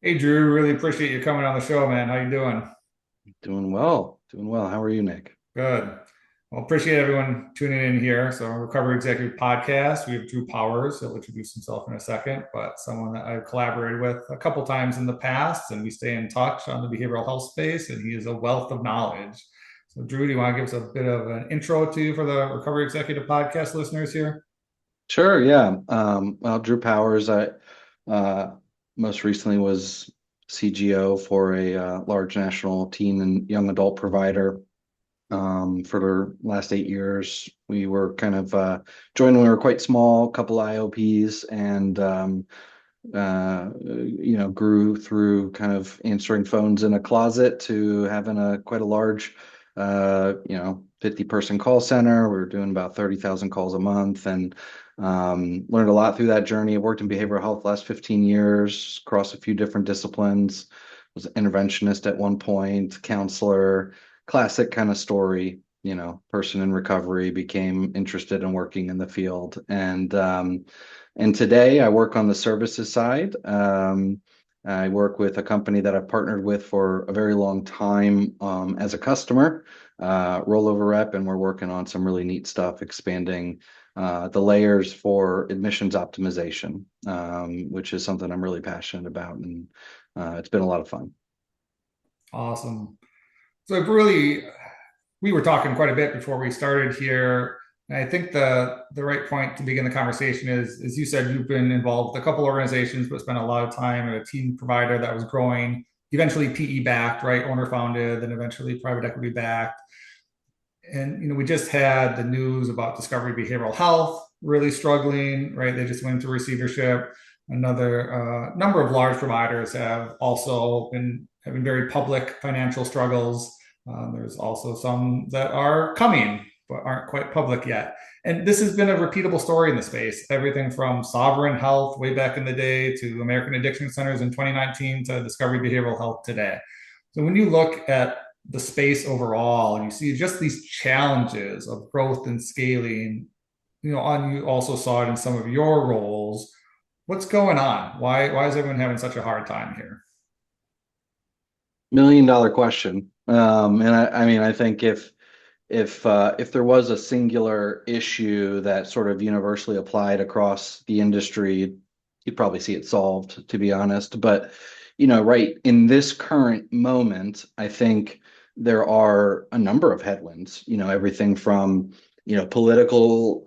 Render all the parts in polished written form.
Hey Drew, really appreciate you coming on the show, man. How you doing? Doing well. Doing well. How are you, Nick? Good. Well, appreciate everyone tuning in here. So, Recovery Executive Podcast. We have Drew Powers. He'll introduce himself in a second, but someone that I've collaborated with a couple times in the past, and we stay in touch on the behavioral health space, and he is a wealth of knowledge. So, Drew, do you want to give us a bit of an intro to you for the Recovery Executive Podcast listeners here? Sure, yeah. Well, Drew Powers, I uh, most recently was CGO for a large national teen and young adult provider. For the last 8 years, we were kind of joined when we were quite small, couple IOPs, and grew through kind of answering phones in a closet to having a quite a large, 50-person call center. We were doing about 30,000 calls a month and learned a lot through that journey. I worked in behavioral health the last 15 years across a few different disciplines. Was an interventionist at one point, counselor, classic kind of story. Person in recovery, became interested in working in the field, and today I work on the services side. I work with a company that I've partnered with for a very long time as a customer, rollover rep, and we're working on some really neat stuff, expanding the layers for admissions optimization, which is something I'm really passionate about, and it's been a lot of fun. Awesome. So, really, we were talking quite a bit before we started here. And I think the right point to begin the conversation is, as you said, you've been involved with a couple organizations, but spent a lot of time at a team provider that was growing, eventually PE backed, right? Owner founded, then eventually private equity backed. And we just had the news about Discovery Behavioral Health really struggling, right? They just went into receivership. Another number of large providers have also been having very public financial struggles. There's also some that are coming but aren't quite public yet. And this has been a repeatable story in the space. Everything from Sovereign Health way back in the day to American Addiction Centers in 2019 to Discovery Behavioral Health today. So when you look at the space overall and you see just these challenges of growth and scaling, and you also saw it in some of your roles, what's going on? Why is everyone having such a hard time here? $1 million question. And I mean, I think if there was a singular issue that sort of universally applied across the industry, you'd probably see it solved, to be honest. But right in this current moment, I think there are a number of headwinds. Everything from political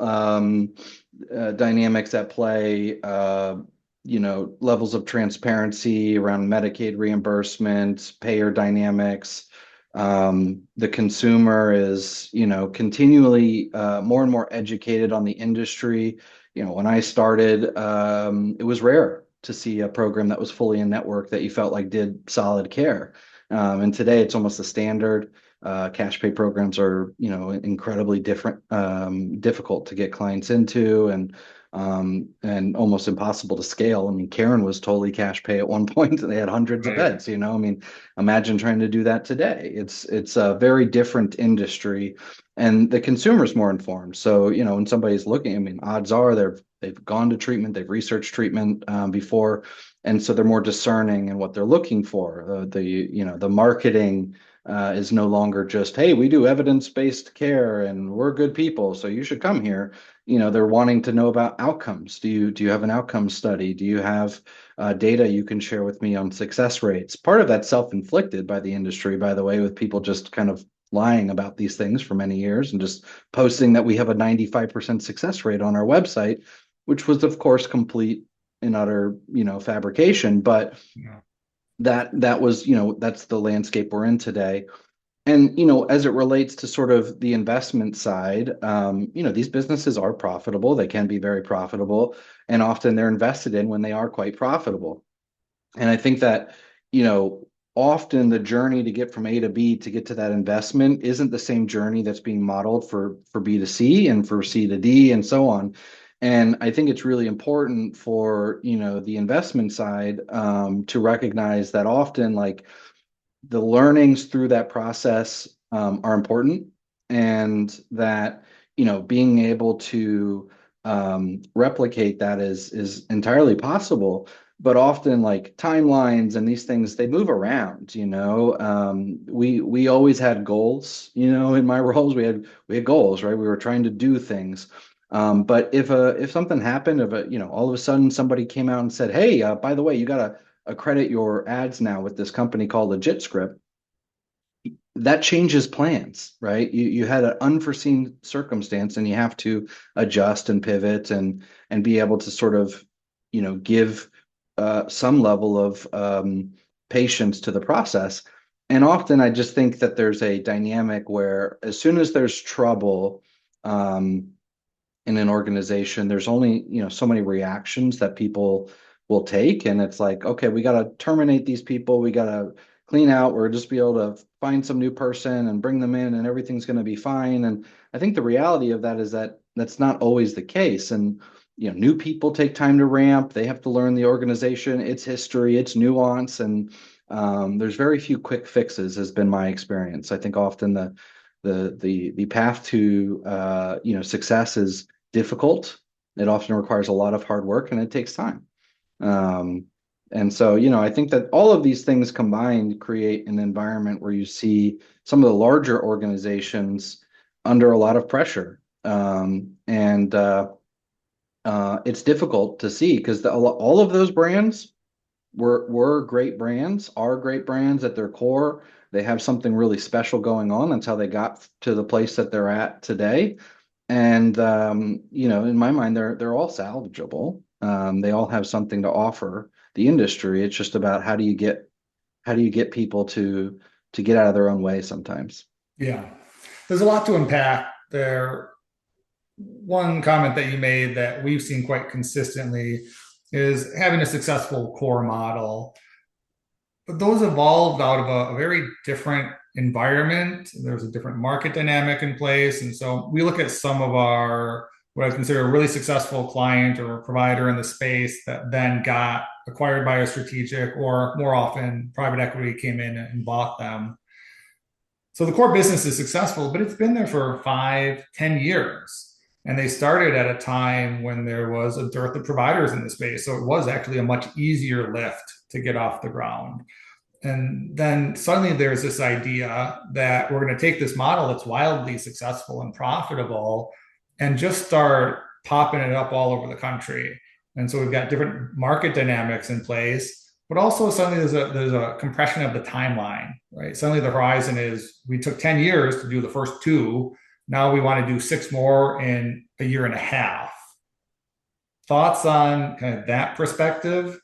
dynamics at play. Levels of transparency around Medicaid reimbursement, payer dynamics. The consumer is, continually more and more educated on the industry. When I started, it was rare to see a program that was fully in network that you felt like did solid care. And today it's almost a standard. Cash pay programs are, incredibly difficult to get clients into, and almost impossible to scale. I mean, Karen was totally cash pay at one point, and they had hundreds of Right. beds. I mean, imagine trying to do that today. It's a very different industry, and the consumer's more informed. So, when somebody's looking, I mean, odds are they've gone to treatment, they've researched treatment before, and so they're more discerning in what they're looking for. The marketing is no longer just, hey, we do evidence-based care and we're good people, so you should come here. They're wanting to know about outcomes. Do you have an outcome study? Do you have data you can share with me on success rates? Part of that's self-inflicted by the industry, by the way, with people just kind of lying about these things for many years and just posting that we have a 95% success rate on our website, which was, of course, complete and utter, fabrication. But Yeah. that was, that's the landscape we're in today. And, as it relates to sort of the investment side, these businesses are profitable. They can be very profitable, and often they're invested in when they are quite profitable. And I think that, often the journey to get from A to B to get to that investment isn't the same journey that's being modeled for B to C and for C to D and so on. And I think it's really important for, the investment side to recognize that often, like, the learnings through that process are important, and that being able to replicate that is entirely possible. but often like timelines and these things, they move around, we always had goals, in my roles. We had goals, right? We were trying to do things. But if something happened, all of a sudden somebody came out and said, hey, by the way, you got to accredit your ads now with this company called LegitScript, that changes plans, right? You had an unforeseen circumstance, and you have to adjust and pivot and be able to sort of, give some level of patience to the process. And often, I just think that there's a dynamic where as soon as there's trouble in an organization, there's only so many reactions that people will take, and it's like, okay, we got to terminate these people, we got to clean out, or just be able to find some new person and bring them in, and everything's going to be fine. And I think the reality of that is that that's not always the case. And new people take time to ramp. They have to learn the organization, its history, its nuance, and there's very few quick fixes, has been my experience. I think often the path to success is difficult. It often requires a lot of hard work, and it takes time. And so, I think that all of these things combined create an environment where you see some of the larger organizations under a lot of pressure. And it's difficult to see because all of those brands were great brands, are great brands at their core. They have something really special going on. That's how they got to the place that they're at today. And in my mind, they're all salvageable. They all have something to offer the industry. It's just about how do you get people to get out of their own way sometimes. Yeah. There's a lot to unpack there. One comment that you made that we've seen quite consistently is having a successful core model. But those evolved out of a very different environment. There's a different market dynamic in place. And so we look at some of our, what I consider a really successful client or provider in the space that then got acquired by a strategic, or more often private equity came in and bought them. So the core business is successful, but it's been there for 5, 10 years. And they started at a time when there was a dearth of providers in the space. So it was actually a much easier lift to get off the ground. And then suddenly there's this idea that we're going to take this model that's wildly successful and profitable and just start popping it up all over the country. And so we've got different market dynamics in place, but also suddenly there's a compression of the timeline, right? Suddenly the horizon is we took 10 years to do the first two. Now we want to do 6 more in a year and a half. Thoughts on kind of that perspective?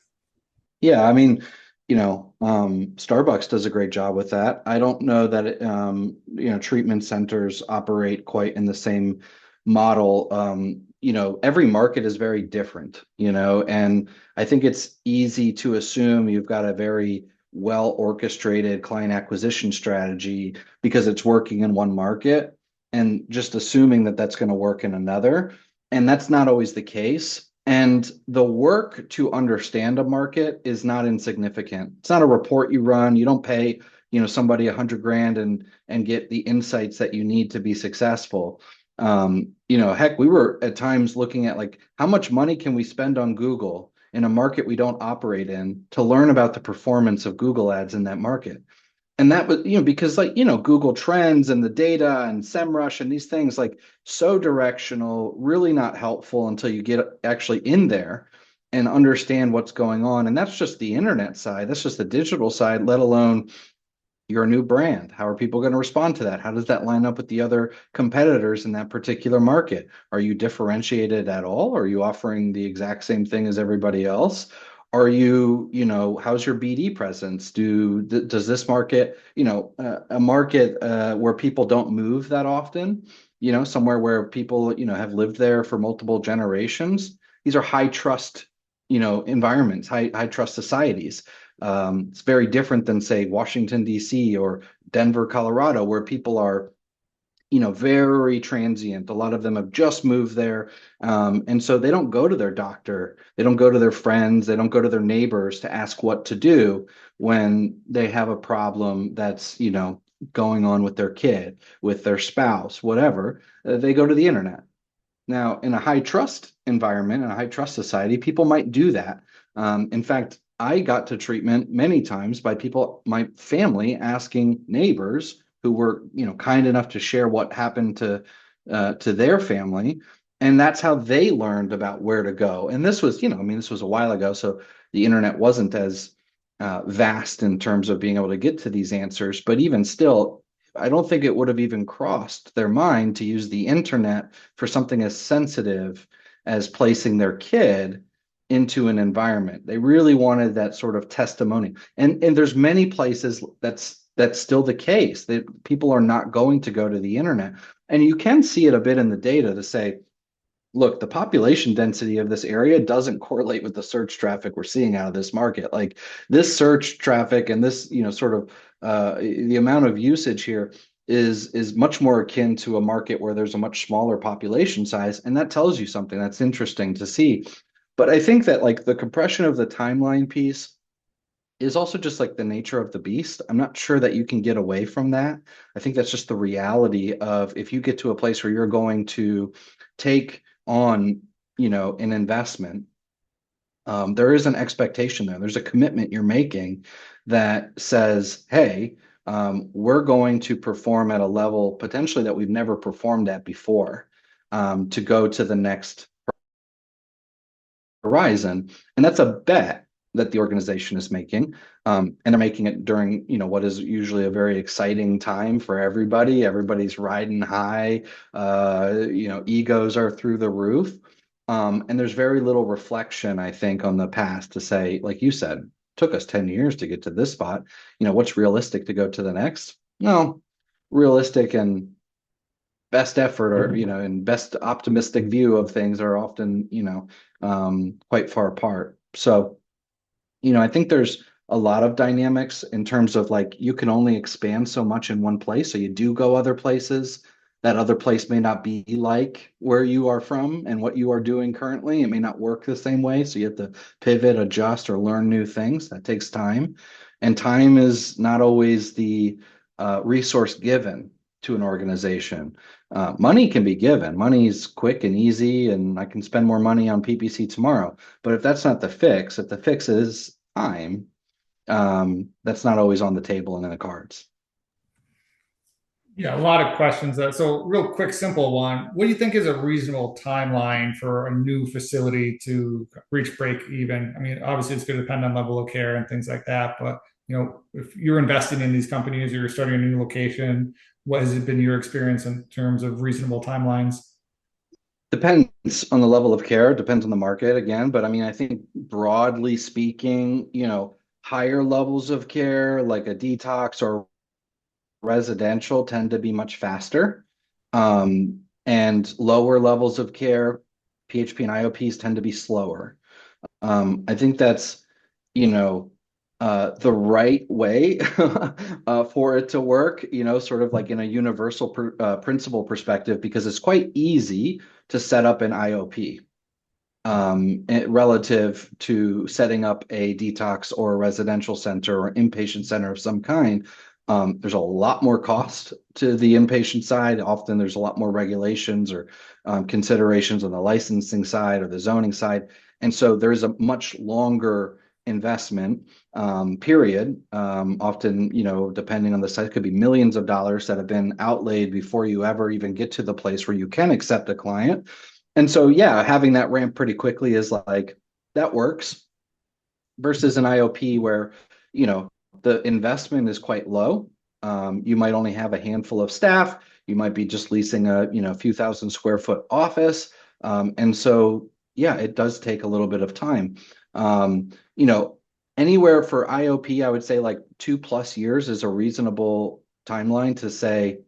Yeah, I mean, Starbucks does a great job with that. I don't know that treatment centers operate quite in the same model. Every market is very different, and I think it's easy to assume you've got a very well orchestrated client acquisition strategy because it's working in one market, and just assuming that that's going to work in another. And that's not always the case. And the work to understand a market is not insignificant. It's not a report you run. You don't pay, somebody $100,000 and get the insights that you need to be successful. Heck, we were at times looking at like how much money can we spend on Google in a market we don't operate in to learn about the performance of Google ads in that market. And that was, because Google Trends and the data and SEMrush and these things, like, so directional, really not helpful until you get actually in there and understand what's going on. And that's just the internet side. That's just the digital side, let alone your new brand. How are people going to respond to that? How does that line up with the other competitors in that particular market? Are you differentiated at all? Are you offering the exact same thing as everybody else? Are you, how's your BD presence? Does this market, a market where people don't move that often, somewhere where people, have lived there for multiple generations? These are high trust, environments, high trust societies. It's very different than, say, Washington, D.C. or Denver, Colorado, where people are, very transient. A lot of them have just moved there. And so they don't go to their doctor. They don't go to their friends. They don't go to their neighbors to ask what to do when they have a problem that's, going on with their kid, with their spouse, whatever. They go to the internet. Now, in a high trust environment, in a high trust society, people might do that. In fact, I got to treatment many times by people, my family asking neighbors who were, kind enough to share what happened to their family. And that's how they learned about where to go. And this was, this was a while ago. So the internet wasn't as vast in terms of being able to get to these answers. But even still, I don't think it would have even crossed their mind to use the internet for something as sensitive as placing their kid into an environment. They really wanted that sort of testimony. And there's many places that's still the case, that people are not going to go to the internet. And you can see it a bit in the data to say, look, the population density of this area doesn't correlate with the search traffic we're seeing out of this market. Like this search traffic and this, sort of the amount of usage here is much more akin to a market where there's a much smaller population size. And that tells you something that's interesting to see. But I think that like the compression of the timeline piece is also just like the nature of the beast. I'm not sure that you can get away from that. I think that's just the reality of if you get to a place where you're going to take on, an investment, there is an expectation there. There's a commitment you're making that says, hey, we're going to perform at a level potentially that we've never performed at before, to go to the next horizon. And that's a bet that the organization is making. And they're making it during, what is usually a very exciting time for everybody. Everybody's riding high, egos are through the roof. And there's very little reflection, I think, on the past to say, like you said, took us 10 years to get to this spot. What's realistic to go to the next? No, realistic and best effort or and best optimistic view of things are often quite far apart. So I think there's a lot of dynamics in terms of like you can only expand so much in one place, so you do go other places. That other place may not be like where you are from and what you are doing currently. It may not work the same way, so you have to pivot, adjust, or learn new things. That takes time, and time is not always the resource given to an organization. Money can be given. Money is quick and easy, and I can spend more money on PPC tomorrow. But if that's not the fix, if the fix is time, that's not always on the table and in the cards. Yeah, a lot of questions. So, real quick, simple one. What do you think is a reasonable timeline for a new facility to reach break even? I mean, obviously, it's going to depend on level of care and things like that. But if you're investing in these companies or you're starting a new location, what has it been your experience in terms of reasonable timelines? Depends on the level of care, depends on the market again. But I mean, I think broadly speaking, higher levels of care like a detox or residential tend to be much faster. And lower levels of care, PHP and IOPs tend to be slower. I think that's, the right way for it to work, sort of like in a universal principle perspective, because it's quite easy to set up an IOP relative to setting up a detox or a residential center or inpatient center of some kind. There's a lot more cost to the inpatient side. Often there's a lot more regulations or considerations on the licensing side or the zoning side. And so there's a much longer investment period. Often, depending on the site, could be millions of dollars that have been outlaid before you ever even get to the place where you can accept a client. And so, yeah, having that ramp pretty quickly is like, that works versus an IOP where, the investment is quite low. You might only have a handful of staff. You might be just leasing a few thousand square foot office. And so, yeah, it does take a little bit of time. Anywhere for IOP, I would say like 2+ years is a reasonable timeline to say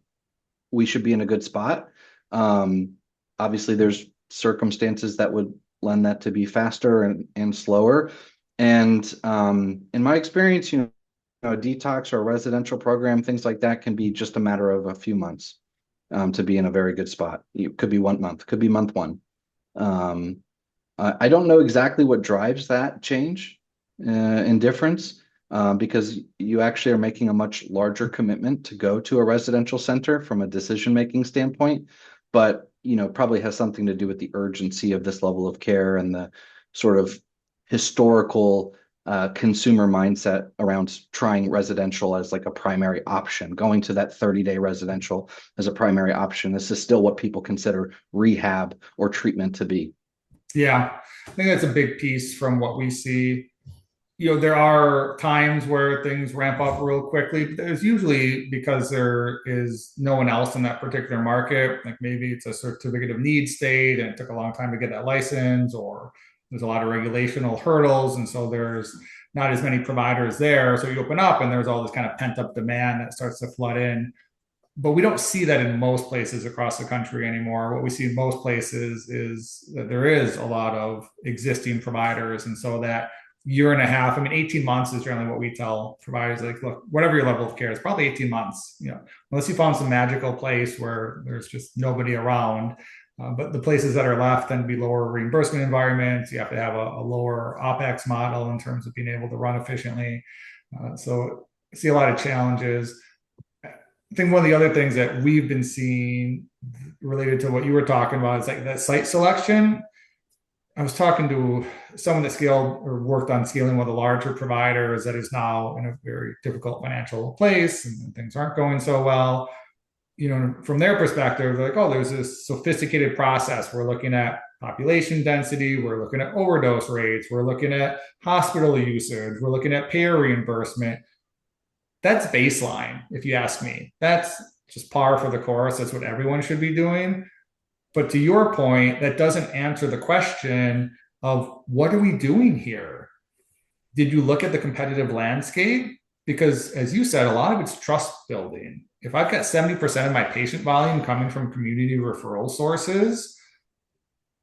we should be in a good spot. Obviously, there's circumstances that would lend that to be faster and slower. And in my experience, a detox or a residential program, things like that can be just a matter of a few months to be in a very good spot. It could be 1 month, could be month one. I don't know exactly what drives that change and difference because you actually are making a much larger commitment to go to a residential center from a decision-making standpoint, but probably has something to do with the urgency of this level of care and the sort of historical consumer mindset around trying residential as like a primary option, going to that 30-day residential as a primary option. This is still what people consider rehab or treatment to be. Yeah, I think that's a big piece from what we see. There are times where things ramp up real quickly, but there's usually because there is no one else in that particular market. Like maybe it's a certificate of need state and it took a long time to get that license, or there's a lot of regulational hurdles. And so there's not as many providers there. So you open up and there's all this kind of pent up demand that starts to flood in. But we don't see that in most places across the country anymore. What we see in most places is that there is a lot of existing providers. And so that year and a half, I mean, 18 months is generally what we tell providers, like, look, whatever your level of care is, probably 18 months, unless you found some magical place where there's just nobody around. But the places that are left tend to be lower reimbursement environments. You have to have a lower OPEX model in terms of being able to run efficiently. So I see a lot of challenges. I think one of the other things that we've been seeing related to what you were talking about is like that site selection. I was talking to someone that scaled or worked on scaling one of the larger providers that is now in a very difficult financial place and things aren't going so well. From their perspective, they're like, oh, there's this sophisticated process. We're looking at population density, we're looking at overdose rates, we're looking at hospital usage, we're looking at payer reimbursement. That's baseline, if you ask me. That's just par for the course. That's what everyone should be doing. But to your point, that doesn't answer the question of what are we doing here? Did you look at the competitive landscape? Because as you said, a lot of it's trust building. If I've got 70% of my patient volume coming from community referral sources,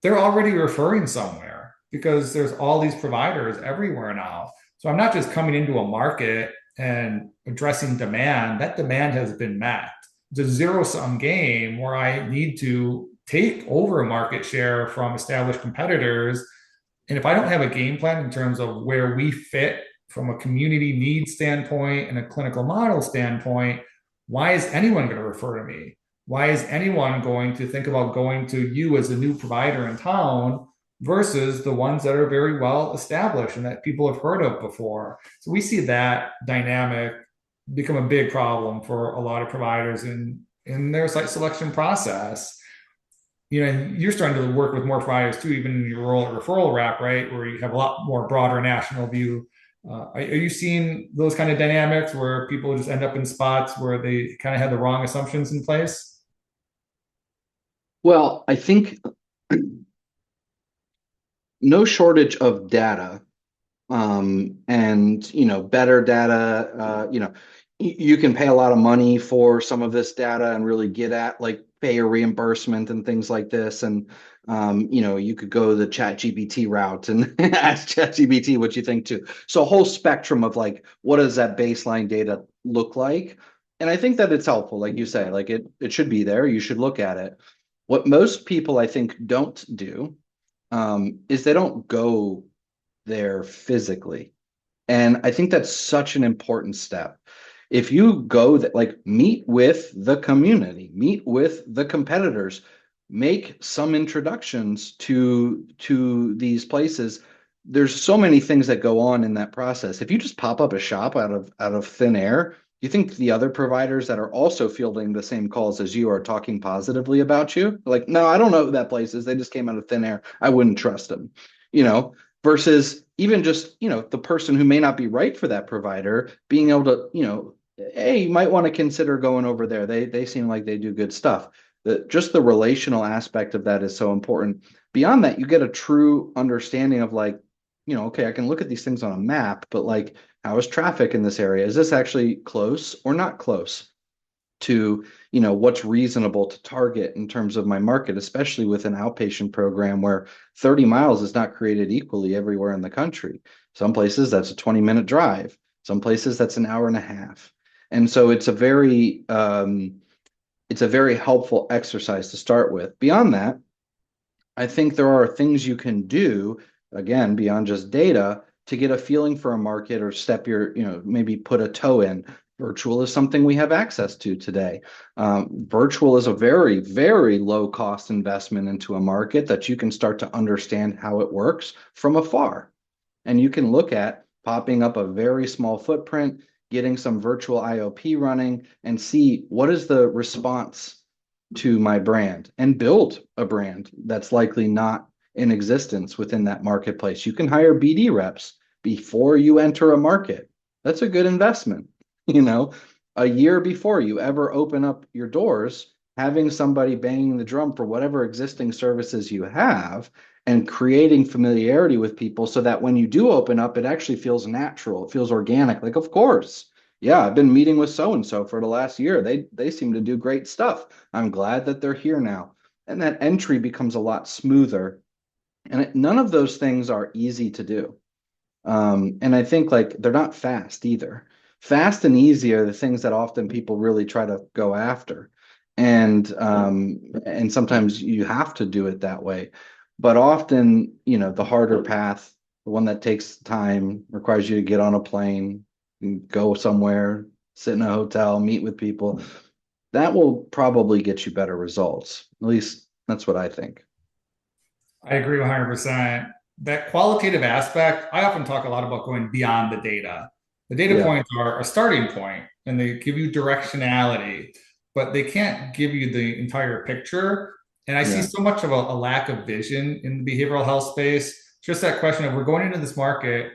they're already referring somewhere because there's all these providers everywhere now. So I'm not just coming into a market and addressing demand. That demand has been met. It's a zero sum game where I need to take over a market share from established competitors. And if I don't have a game plan in terms of where we fit from a community need standpoint and a clinical model standpoint, why is anyone going to refer to me? Why is anyone going to think about going to you as a new provider in town versus the ones that are very well established and that people have heard of before? So we see that dynamic become a big problem for a lot of providers in their site selection process. And you're starting to work with more providers too, even in your role at referral wrap, right, where you have a lot more broader national view. Are you seeing those kind of dynamics where people just end up in spots where they kind of had the wrong assumptions in place? Well, I think no shortage of data, and better data. You can pay a lot of money for some of this data and really get at like payer reimbursement and things like this. And you could go the ChatGPT route and ask ChatGPT what you think too. So a whole spectrum of like, what does that baseline data look like? And I think that it's helpful, like you say, like it should be there. You should look at it. What most people I think don't do is they don't go there physically. And I think that's such an important step. If you go that like meet with the community, meet with the competitors, make some introductions to these places. There's so many things that go on in that process. If you just pop up a shop out of thin air, you think the other providers that are also fielding the same calls as you are talking positively about you? Like, no, I don't know who that place is. They just came out of thin air. I wouldn't trust them, versus even just, the person who may not be right for that provider being able to, hey, you might want to consider going over there. They seem like they do good stuff. Just the relational aspect of that is so important. Beyond that, you get a true understanding of like, okay, I can look at these things on a map, but like, how is traffic in this area? Is this actually close or not close to, what's reasonable to target in terms of my market, especially with an outpatient program where 30 miles is not created equally everywhere in the country. Some places that's a 20-minute drive. Some places that's an hour and a half. And so it's a very helpful exercise to start with. Beyond that, I think there are things you can do, again, beyond just data, to get a feeling for a market or step your, maybe put a toe in. Virtual is something we have access to today. Virtual is a very, very low cost investment into a market that you can start to understand how it works from afar. And you can look at popping up a very small footprint, getting some virtual IOP running, and see what is the response to my brand, and build a brand that's likely not in existence within that marketplace. You can hire BD reps before you enter a market. That's a good investment. You know, a year before you ever open up your doors, having somebody banging the drum for whatever existing services you have and creating familiarity with people so that when you do open up, it actually feels natural. It feels organic. Like, of course, yeah, I've been meeting with so and so for the last year. They seem to do great stuff. I'm glad that they're here now. And that entry becomes a lot smoother. And none of those things are easy to do. And I think like they're not fast either. Fast and easy are the things that often people really try to go after. And sometimes you have to do it that way. But often, you know, the harder path, the one that takes time, requires you to get on a plane, go somewhere, sit in a hotel, meet with people. That will probably get you better results. At least that's what I think. I agree 100%. That qualitative aspect, I often talk a lot about going beyond the data. The data Yeah, points are a starting point and they give you directionality, but they can't give you the entire picture. And I see yeah, so much of a lack of vision in the behavioral health space. Just that question of we're going into this market,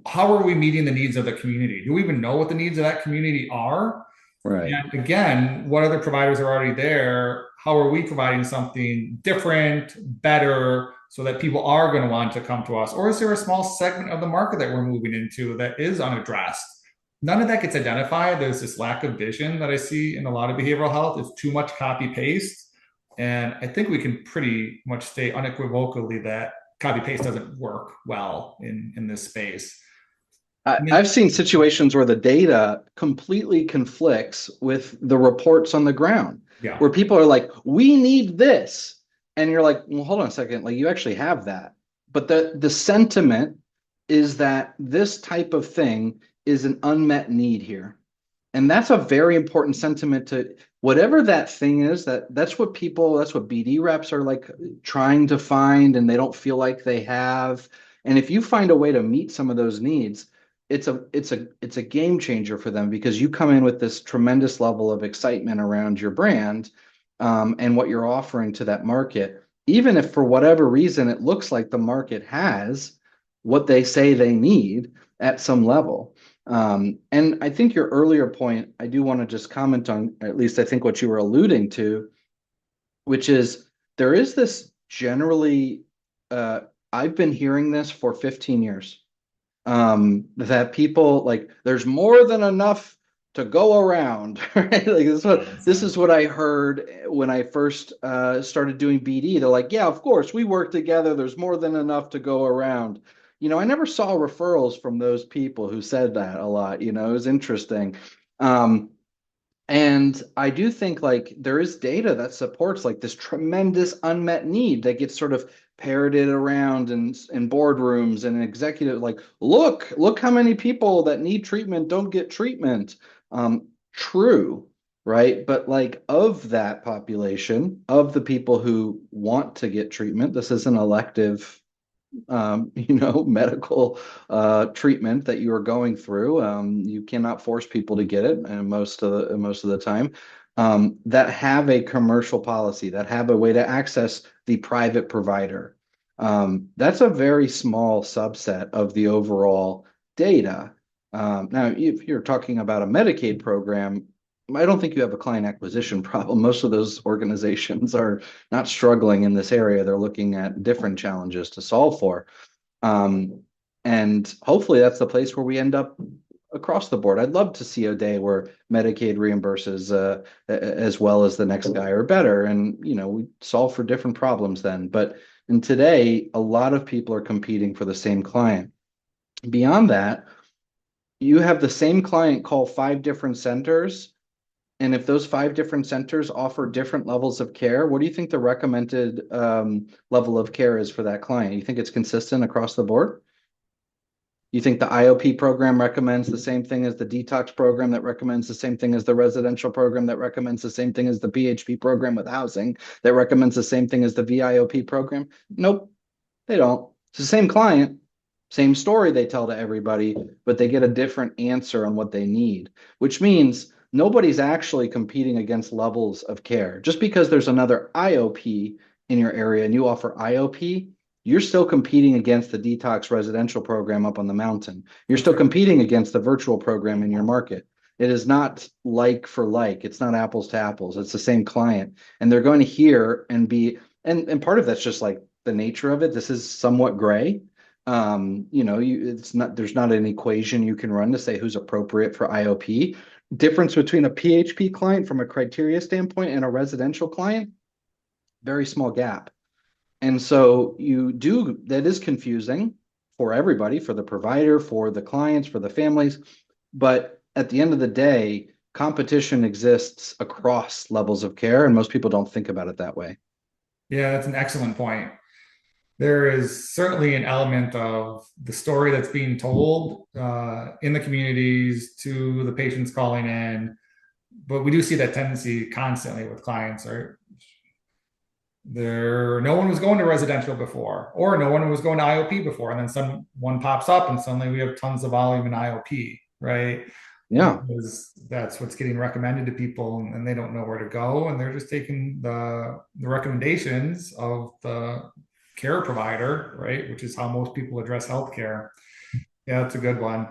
how are we meeting the needs of the community? Do we even know what the needs of that community are? right. And again, what other providers are already there? How are we providing something different, better, so that people are going to want to come to us? Or is there a small segment of the market that we're moving into that is unaddressed? None of that gets identified. There's this lack of vision that I see in a lot of behavioral health. It's too much copy paste. And I think we can pretty much state unequivocally that copy paste doesn't work well in this space. I mean, I've seen situations where the data completely conflicts with the reports on the ground, yeah. where people are like, we need this. And you're like, well, hold on a second. Like, you actually have that. But the sentiment is that this type of thing is an unmet need here. And that's a very important sentiment to whatever that thing is, that's what BD reps are like trying to find, and they don't feel like they have. And if you find a way to meet some of those needs, it's a game changer for them, because you come in with this tremendous level of excitement around your brand, and what you're offering to that market, even if for whatever reason it looks like the market has what they say they need at some level. And I think your earlier point, I do want to just comment on, at least I think what you were alluding to, which is there is this generally, I've been hearing this for 15 years, that people like, there's more than enough to go around, right? Like this is what I heard when I first started doing BD. They're like, yeah, of course, we work together. There's more than enough to go around. You know, I never saw referrals from those people who said that a lot. You know, it was interesting. Um, and I do think like there is data that supports like this tremendous unmet need that gets sort of parroted around in boardrooms and executive, like, look how many people that need treatment don't get treatment. True, right? But like, of that population, of the people who want to get treatment, this is an elective, medical treatment that you are going through. You cannot force people to get it, and most of the time, that have a commercial policy, that have a way to access the private provider. That's a very small subset of the overall data. Now, if you're talking about a Medicaid program, I don't think you have a client acquisition problem. Most of those organizations are not struggling in this area. They're looking at different challenges to solve for. Um, and hopefully that's the place where we end up across the board. I'd love to see a day where Medicaid reimburses as well as the next guy, or better. And, we solve for different problems then. But in today, a lot of people are competing for the same client. Beyond that, you have the same client call 5 different centers, and if those 5 different centers offer different levels of care, what do you think the recommended level of care is for that client? You think it's consistent across the board? You think the IOP program recommends the same thing as the detox program, that recommends the same thing as the residential program, that recommends the same thing as the PHP program with housing, that recommends the same thing as the VIOP program? Nope, they don't. It's the same client. Same story they tell to everybody, but they get a different answer on what they need, which means nobody's actually competing against levels of care. Just because there's another IOP in your area and you offer IOP, you're still competing against the detox residential program up on the mountain. You're That's still right. competing against the virtual program in your market. It is not like for like. It's not apples to apples. It's the same client. And they're going to hear and be, and part of that's just like the nature of it. This is somewhat gray. It's not, there's not an equation you can run to say who's appropriate for IOP. Difference between a PHP client from a criteria standpoint and a residential client, very small gap. And so that is confusing for everybody, for the provider, for the clients, for the families. But at the end of the day, competition exists across levels of care, and most people don't think about it that way. Yeah, that's an excellent point. There is certainly an element of the story that's being told in the communities to the patients calling in, but we do see that tendency constantly with clients. Or no one was going to residential before, or no one was going to IOP before, and then someone pops up, and suddenly we have tons of volume in IOP, right? Yeah. Because that's what's getting recommended to people, and they don't know where to go, and they're just taking the recommendations of the care provider, right? Which is how most people address healthcare. Yeah, that's a good one.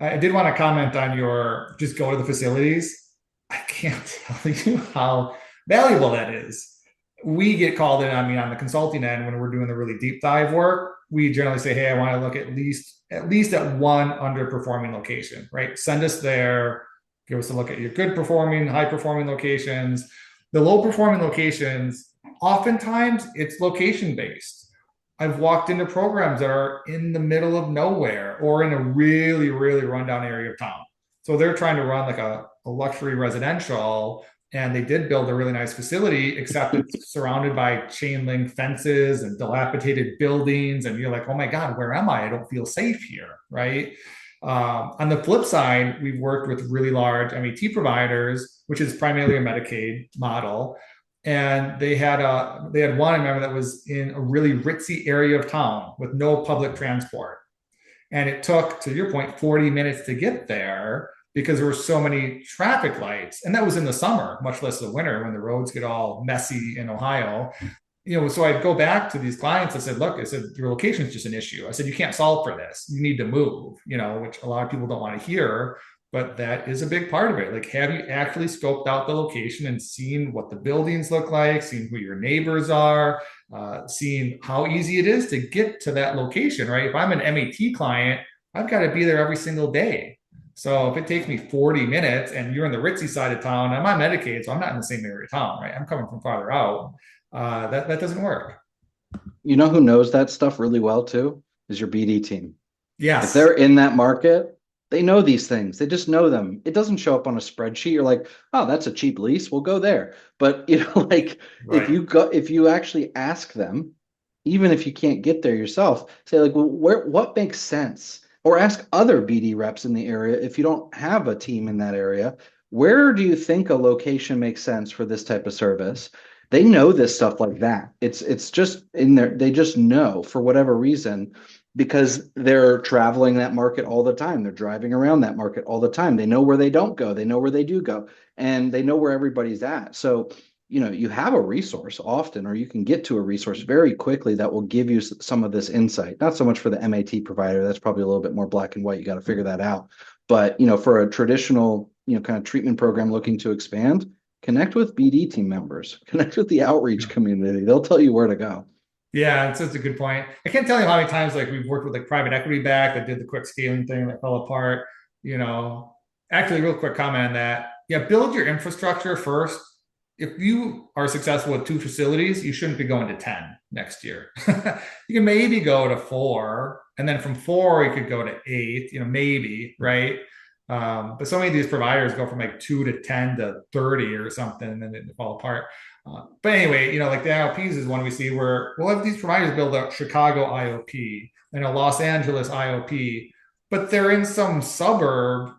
I did want to comment on your just go to the facilities. I can't tell you how valuable that is. We get called in, I mean, on the consulting end when we're doing the really deep dive work, we generally say, hey, I want to look at least at one underperforming location, right? Send us there, give us a look at your good performing, high performing locations. The low performing locations, oftentimes it's location based. I've walked into programs that are in the middle of nowhere or in a really, really rundown area of town. So they're trying to run like a luxury residential, and they did build a really nice facility, except it's surrounded by chain link fences and dilapidated buildings. And you're like, oh my God, where am I? I don't feel safe here, right? On the flip side, we've worked with really large MET providers, which is primarily a Medicaid model, and they had one, I remember, that was in a really ritzy area of town with no public transport, and it took, to your point, 40 minutes to get there because there were so many traffic lights, and that was in the summer, much less the winter when the roads get all messy in Ohio. So I'd go back to these clients. I said, your location is just an issue. I said, you can't solve for this. You need to move, which a lot of people don't want to hear, but that is a big part of it. Like, have you actually scoped out the location and seen what the buildings look like, seen who your neighbors are, seeing how easy it is to get to that location, right? If I'm an MAT client, I've got to be there every single day. So if it takes me 40 minutes and you're in the ritzy side of town, I'm on Medicaid, so I'm not in the same area of town, right? I'm coming from farther out. That doesn't work. You know who knows that stuff really well too? Is your BD team. If Yes. they're in that market, they know these things. They just know them. It doesn't show up on a spreadsheet. You're like, oh, that's a cheap lease. We'll go there. But like Right. if you actually ask them, even if you can't get there yourself, say like, well, what makes sense? Or ask other BD reps in the area if you don't have a team in that area, where do you think a location makes sense for this type of service? They know this stuff like that. It's just in there. They just know for whatever reason because they're traveling that market all the time. They're driving around that market all the time. They know where they don't go. They know where they do go, and they know where everybody's at. So, you have a resource often, or you can get to a resource very quickly that will give you some of this insight. Not so much for the MAT provider. That's probably a little bit more black and white. You got to figure that out. But, for a traditional, kind of treatment program looking to expand, connect with BD team members, connect with the outreach community. They'll tell you where to go. Yeah, it's such a good point. I can't tell you how many times like we've worked with like private equity back that did the quick scaling thing that fell apart. You know, Actually, real quick comment on that. Yeah, build your infrastructure first. If you are successful with two facilities, you shouldn't be going to 10 next year. You can maybe go to four, and then from four, you could go to eight, maybe, right? But so many of these providers go from like 2 to 10 to 30 or something, and then they fall apart. But anyway, like the IOPs is one we see where we'll have these providers build a Chicago IOP and a Los Angeles IOP, but they're in some suburb,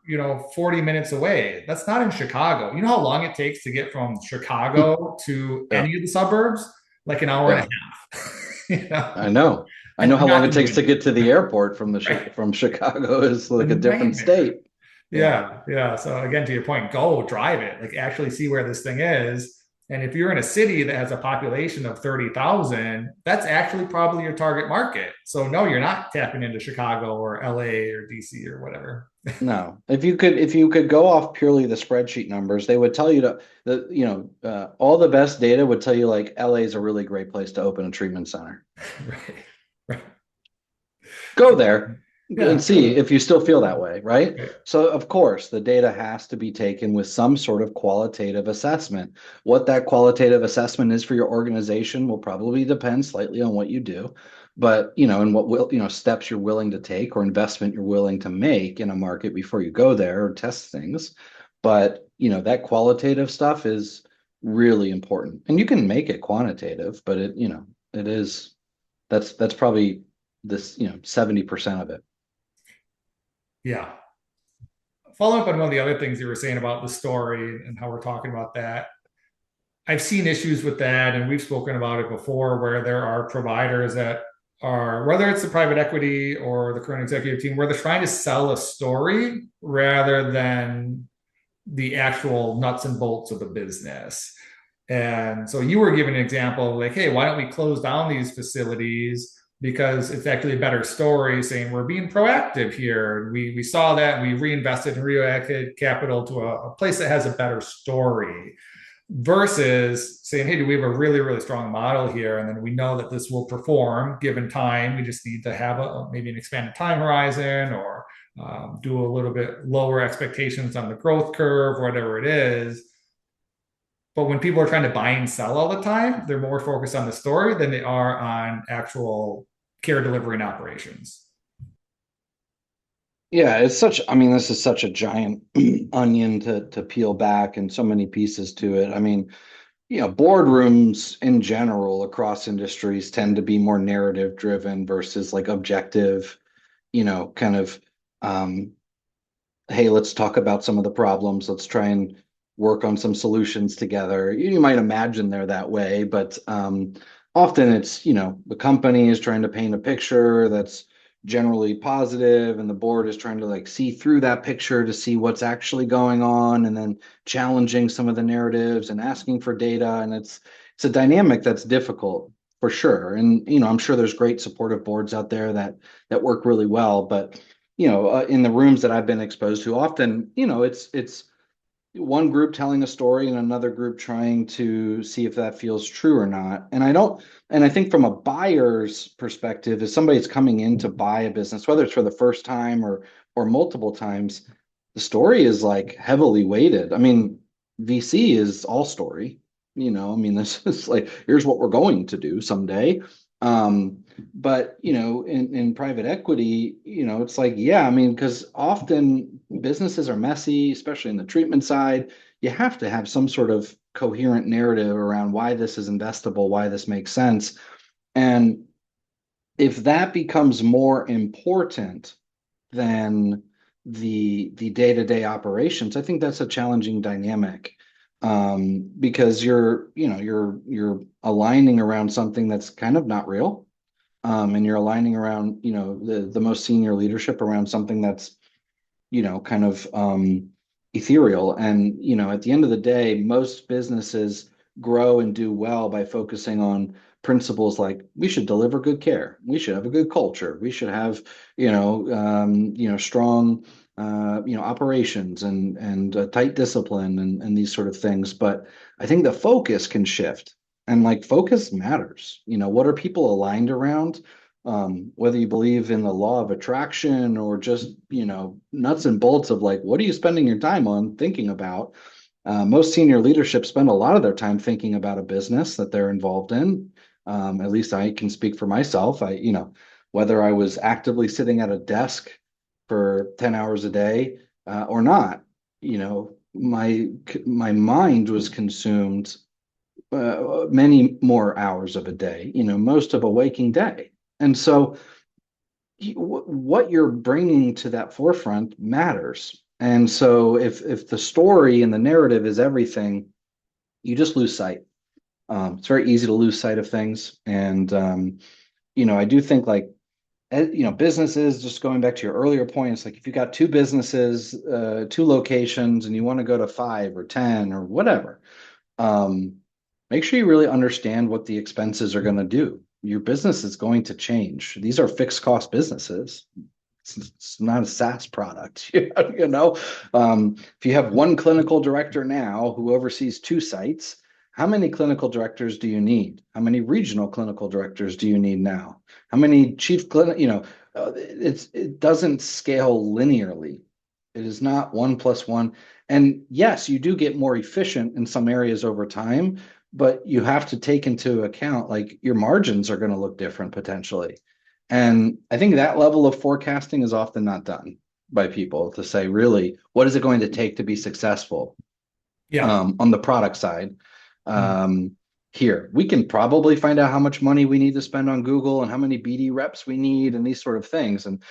40 minutes away. That's not in Chicago. You know how long it takes to get from Chicago to Yeah. any of the suburbs? Like an hour and a Yeah. half. you know? I know. I know how long Not it takes to convenient. get to the airport from Right. from Chicago is A like a different nightmare. state. Yeah. Yeah, yeah. So again, to your point, go drive it. Like actually see where this thing is. And if you're in a city that has a population of 30,000, that's actually probably your target market. So no, you're not tapping into Chicago or LA or DC or whatever. No, if you could go off purely the spreadsheet numbers, they would tell you to all the best data would tell you like LA is a really great place to open a treatment center. Right. Right. Go there and Yeah, go see there. if you still feel that way, right? Right. So of course, the data has to be taken with some sort of qualitative assessment. What that qualitative assessment is for your organization will probably depend slightly on what you do, but and what will, steps you're willing to take or investment you're willing to make in a market before you go there or test things. But, that qualitative stuff is really important. And you can make it quantitative, but it is that's probably this, 70% of it. Yeah. Following up on one of the other things you were saying about the story and how we're talking about that, I've seen issues with that, and we've spoken about it before, where there are providers that are, whether it's the private equity or the current executive team, where they're trying to sell a story rather than the actual nuts and bolts of the business. And so you were giving an example like, hey, why don't we close down these facilities? Because it's actually a better story saying we're being proactive here. We saw that and we reinvested and reallocated capital to a place that has a better story versus saying, hey, do we have a really, really strong model here? And then we know that this will perform given time. We just need to have maybe an expanded time horizon or do a little bit lower expectations on the growth curve, whatever it is. But when people are trying to buy and sell all the time, they're more focused on the story than they are on actual care delivery and operations. Yeah, this is such a giant onion to peel back and so many pieces to it. I mean, boardrooms in general across industries tend to be more narrative driven versus like objective, kind of, um, hey, let's talk about some of the problems. Let's try and work on some solutions together. You might imagine they're that way, but often it's, the company is trying to paint a picture that's generally positive, and the board is trying to like see through that picture to see what's actually going on, and then challenging some of the narratives and asking for data. And it's a dynamic that's difficult for sure. And I'm sure there's great supportive boards out there that work really well, but in the rooms that I've been exposed to, often, it's one group telling a story and another group trying to see if that feels true or not. And I think from a buyer's perspective, if somebody's coming in to buy a business, whether it's for the first time or multiple times, the story is like heavily weighted. I mean, VC is all story. This is like, here's what we're going to do someday. But in private equity, it's like, yeah, because often businesses are messy, especially in the treatment side. You have to have some sort of coherent narrative around why this is investable, why this makes sense. And if that becomes more important than the day-to-day operations, I think that's a challenging dynamic. Because you're aligning around something that's kind of not real. And you're aligning around, the most senior leadership around something that's, kind of ethereal. And, at the end of the day, most businesses grow and do well by focusing on principles like we should deliver good care, we should have a good culture, we should have, strong, operations and tight discipline and these sort of things. But I think the focus can shift, and like focus matters. What are people aligned around? Whether you believe in the law of attraction or just, nuts and bolts of like, what are you spending your time on thinking about? Most senior leadership spend a lot of their time thinking about a business that they're involved in. At least I can speak for myself. Whether I was actively sitting at a desk for 10 hours a day or not, my mind was consumed many more hours of a day, most of a waking day. And so what you're bringing to that forefront matters. And so if the story and the narrative is everything, you just lose sight. It's very easy to lose sight of things. And I do think like, businesses, just going back to your earlier point, it's like if you got two businesses, two locations, and you want to go to 5 or 10 or whatever, um, make sure you really understand what the expenses are going to do. Your business is going to change. These are fixed cost businesses. It's not a SaaS product, you know. If you have one clinical director now who oversees two sites, how many clinical directors do you need? How many regional clinical directors do you need now? How many chief clinic, it doesn't scale linearly. It is not 1 plus 1. And yes, you do get more efficient in some areas over time, but you have to take into account like your margins are going to look different potentially. And I think that level of forecasting is often not done by people to say, really, what is it going to take to be successful Yeah. on the product side? Um, Here, we can probably find out how much money we need to spend on Google and how many BD reps we need and these sort of things. And,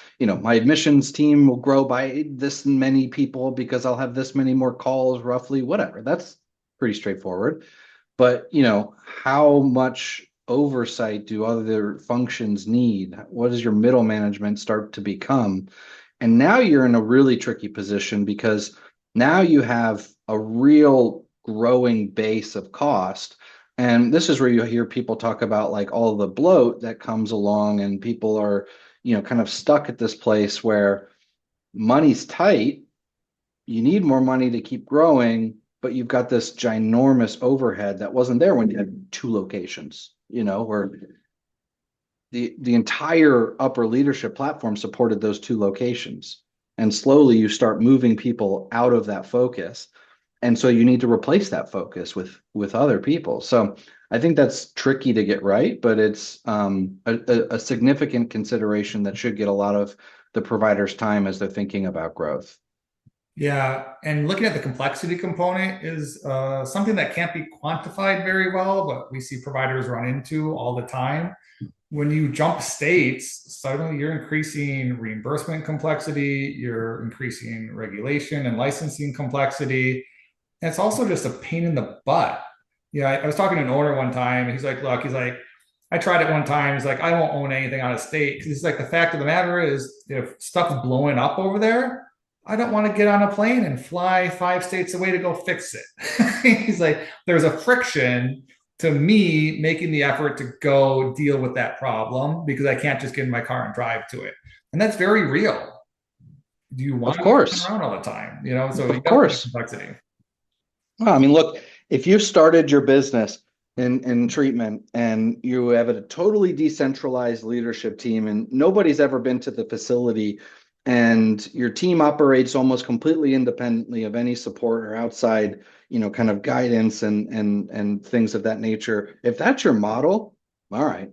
my admissions team will grow by this many people because I'll have this many more calls, roughly, whatever. That's pretty straightforward. But, how much oversight do other functions need? What does your middle management start to become? And now you're in a really tricky position because now you have a real growing base of cost. And this is where you hear people talk about like all the bloat that comes along, and people are, kind of stuck at this place where money's tight. You need more money to keep growing, but you've got this ginormous overhead that wasn't there when you had two locations, where the entire upper leadership platform supported those two locations. And slowly you start moving people out of that focus. And so you need to replace that focus with other people. So I think that's tricky to get right, but it's a significant consideration that should get a lot of the providers' time as they're thinking about growth. Yeah, and looking at the complexity component is something that can't be quantified very well, but we see providers run into all the time. When you jump states, suddenly you're increasing reimbursement complexity, you're increasing regulation and licensing complexity. And it's also just a pain in the butt. Yeah, I was talking to an owner one time, and he's like, look, he's like, I tried it one time. He's like, I won't own anything out of state. Because he's like, the fact of the matter is, if stuff's blowing up over there, I don't want to get on a plane and fly 5 states away to go fix it. He's like, there's a friction to me making the effort to go deal with that problem because I can't just get in my car and drive to it. And that's very real. Do you want Of to be flying course, around all the time? So you of got to look at course. complexity. Well, I mean, look, if you started your business in treatment and you have a totally decentralized leadership team and nobody's ever been to the facility, and your team operates almost completely independently of any support or outside, kind of guidance and things of that nature. If that's your model, all right.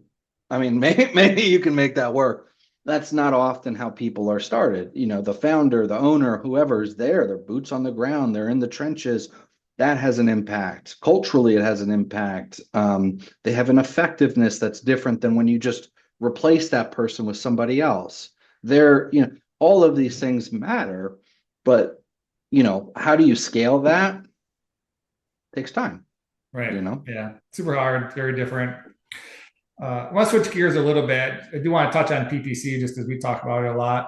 I mean, maybe you can make that work. That's not often how people are started. The founder, the owner, whoever's there, they're boots on the ground, they're in the trenches. That has an impact. Culturally, it has an impact. They have an effectiveness that's different than when you just replace that person with somebody else. All of these things matter, but how do you scale that? Takes time, Right. you know? Yeah. Super hard, very different. I want to switch gears a little bit. I do want to touch on PPC just because we talk about it a lot.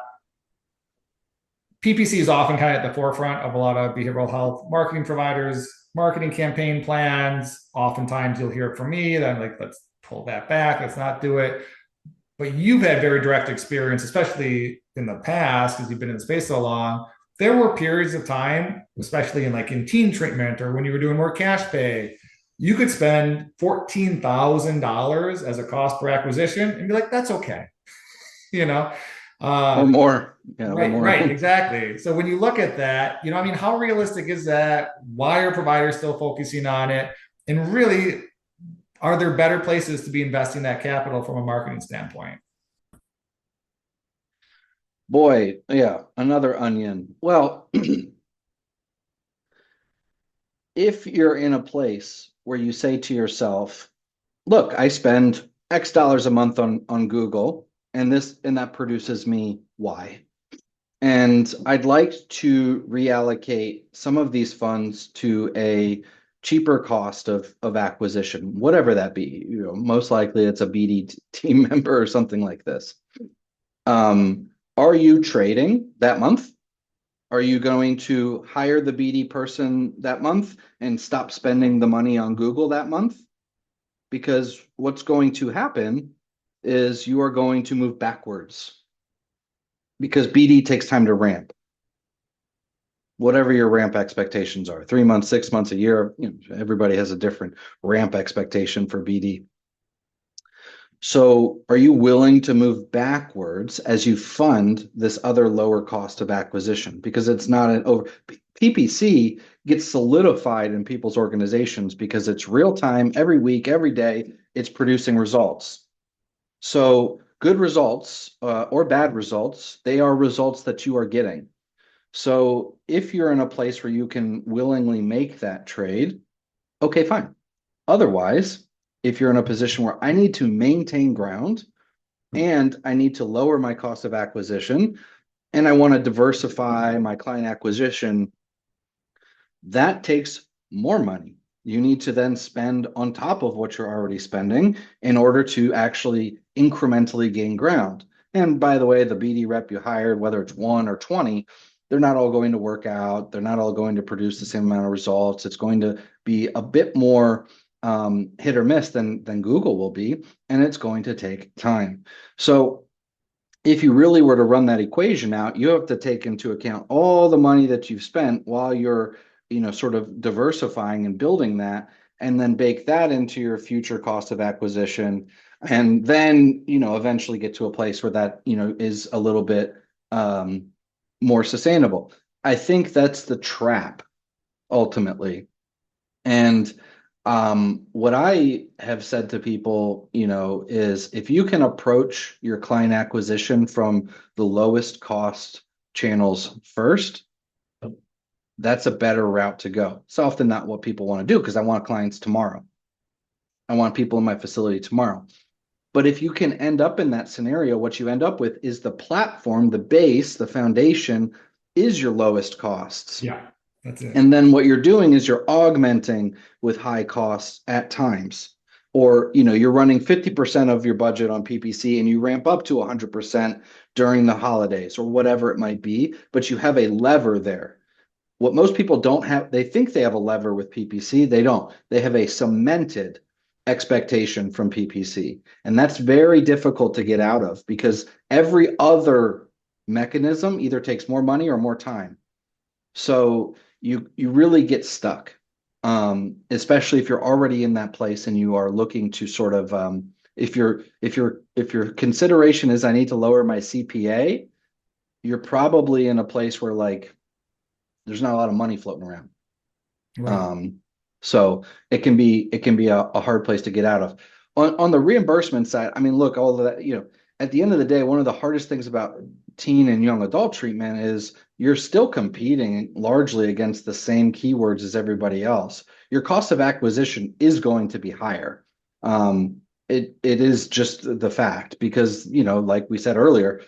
PPC is often kind of at the forefront of a lot of behavioral health marketing providers, marketing campaign plans. Oftentimes you'll hear it from me that I'm like, let's pull that back, let's not do it. But you've had very direct experience, especially in the past, because you've been in the space so long. There were periods of time, especially in teen treatment or when you were doing more cash pay, you could spend $14,000 as a cost per acquisition and be like, that's okay. you know, Or uh, more. Yeah, or right, more. right, exactly. So when you look at that, I mean, how realistic is that? Why are providers still focusing on it? And really, are there better places to be investing that capital from a marketing standpoint? Boy, yeah, another onion. Well, if you're in a place where you say to yourself, look, I spend X dollars a month on Google, and that produces me Y. And I'd like to reallocate some of these funds to a cheaper cost of acquisition, whatever that be. Most likely it's a BD team member or something like this. Are you trading that month? Are you going to hire the BD person that month and stop spending the money on Google that month? Because what's going to happen is you are going to move backwards because BD takes time to ramp. Whatever your ramp expectations are, 3 months, 6 months, a year, everybody has a different ramp expectation for BD. So are you willing to move backwards as you fund this other lower cost of acquisition? Because it's not an over PPC gets solidified in people's organizations because it's real time, every week, every day, it's producing results. So good results or bad results, they are results that you are getting. So if you're in a place where you can willingly make that trade, okay, fine. Otherwise, if you're in a position where I need to maintain ground and I need to lower my cost of acquisition and I want to diversify my client acquisition, that takes more money. You need to then spend on top of what you're already spending in order to actually incrementally gain ground. And by the way, the BD rep you hired, whether it's 1 or 20, they're not all going to work out. They're not all going to produce the same amount of results. It's going to be a bit more hit or miss than Google will be, and it's going to take time. So if you really were to run that equation out, you have to take into account all the money that you've spent while you're, sort of diversifying and building that, and then bake that into your future cost of acquisition. And then, eventually get to a place where that, is a little bit more sustainable. I think that's the trap ultimately. And what I have said to people, is if you can approach your client acquisition from the lowest cost channels first, that's a better route to go. It's often not what people want to do because I want clients tomorrow. I want people in my facility tomorrow. But if you can end up in that scenario, what you end up with is the platform, the base, the foundation is your lowest costs. Yeah, that's it. And then what you're doing is you're augmenting with high costs at times. Or, you're running 50% of your budget on PPC and you ramp up to 100% during the holidays or whatever it might be, but you have a lever there. What most people don't have, they think they have a lever with PPC. They don't. They have a cemented expectation from PPC. And that's very difficult to get out of because every other mechanism either takes more money or more time. So you really get stuck, especially if you're already in that place and you are looking to sort of if your consideration is I need to lower my CPA, you're probably in a place where like there's not a lot of money floating around. Right. So it can be a hard place to get out of. On the reimbursement side, I mean, look, all of that, at the end of the day, one of the hardest things about teen and young adult treatment is you're still competing largely against the same keywords as everybody else. Your cost of acquisition is going to be higher. It is just the fact because, like we said earlier,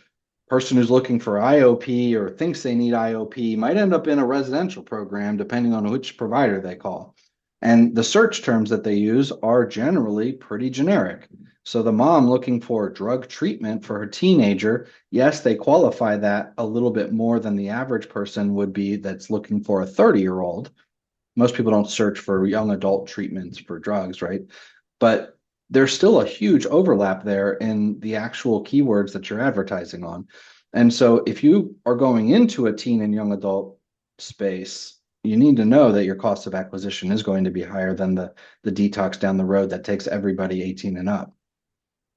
person who's looking for IOP or thinks they need IOP might end up in a residential program depending on which provider they call. And the search terms that they use are generally pretty generic. So the mom looking for drug treatment for her teenager, yes, they qualify that a little bit more than the average person would be that's looking for a 30-year-old. Most people don't search for young adult treatments for drugs, right? But there's still a huge overlap there in the actual keywords that you're advertising on. And so if you are going into a teen and young adult space, you need to know that your cost of acquisition is going to be higher than the detox down the road that takes everybody 18 and up.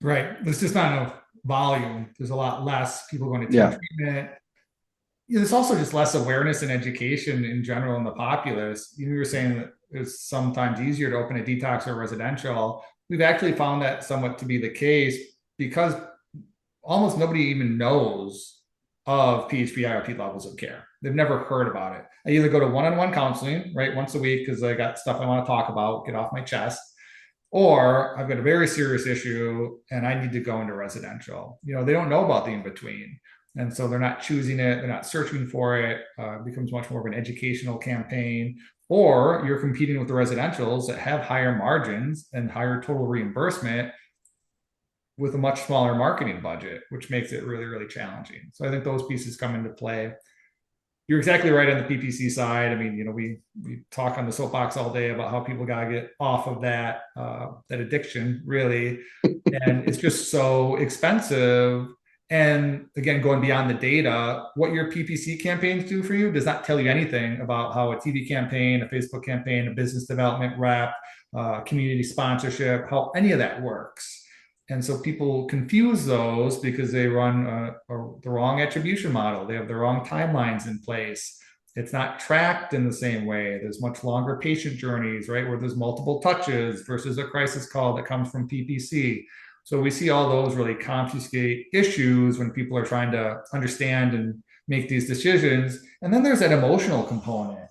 Right. There's just not enough volume. There's a lot less people going to teen Yeah. treatment. There's also just less awareness and education in general in the populace. You were saying that it's sometimes easier to open a detox or residential. We've actually found that somewhat to be the case because almost nobody even knows of PHP IOP levels of care. They've never heard about it. I either go to one-on-one counseling, right, once a week because I got stuff I want to talk about, get off my chest, or I've got a very serious issue and I need to go into residential. They don't know about the in between. And so they're not choosing it, they're not searching for it. It becomes much more of an educational campaign. Or you're competing with the residentials that have higher margins and higher total reimbursement with a much smaller marketing budget, which makes it really, really challenging. So I think those pieces come into play. You're exactly right on the PPC side. I mean, we talk on the soapbox all day about how people got to get off of that addiction, really, and it's just so expensive. And again, going beyond the data, what your PPC campaigns do for you does not tell you anything about how a TV campaign, a Facebook campaign, a business development rep, community sponsorship, how any of that works. And so people confuse those because they run the wrong attribution model. They have the wrong timelines in place. It's not tracked in the same way. There's much longer patient journeys, right? Where there's multiple touches versus a crisis call that comes from PPC. So we see all those really confiscate issues when people are trying to understand and make these decisions. And then there's that emotional component.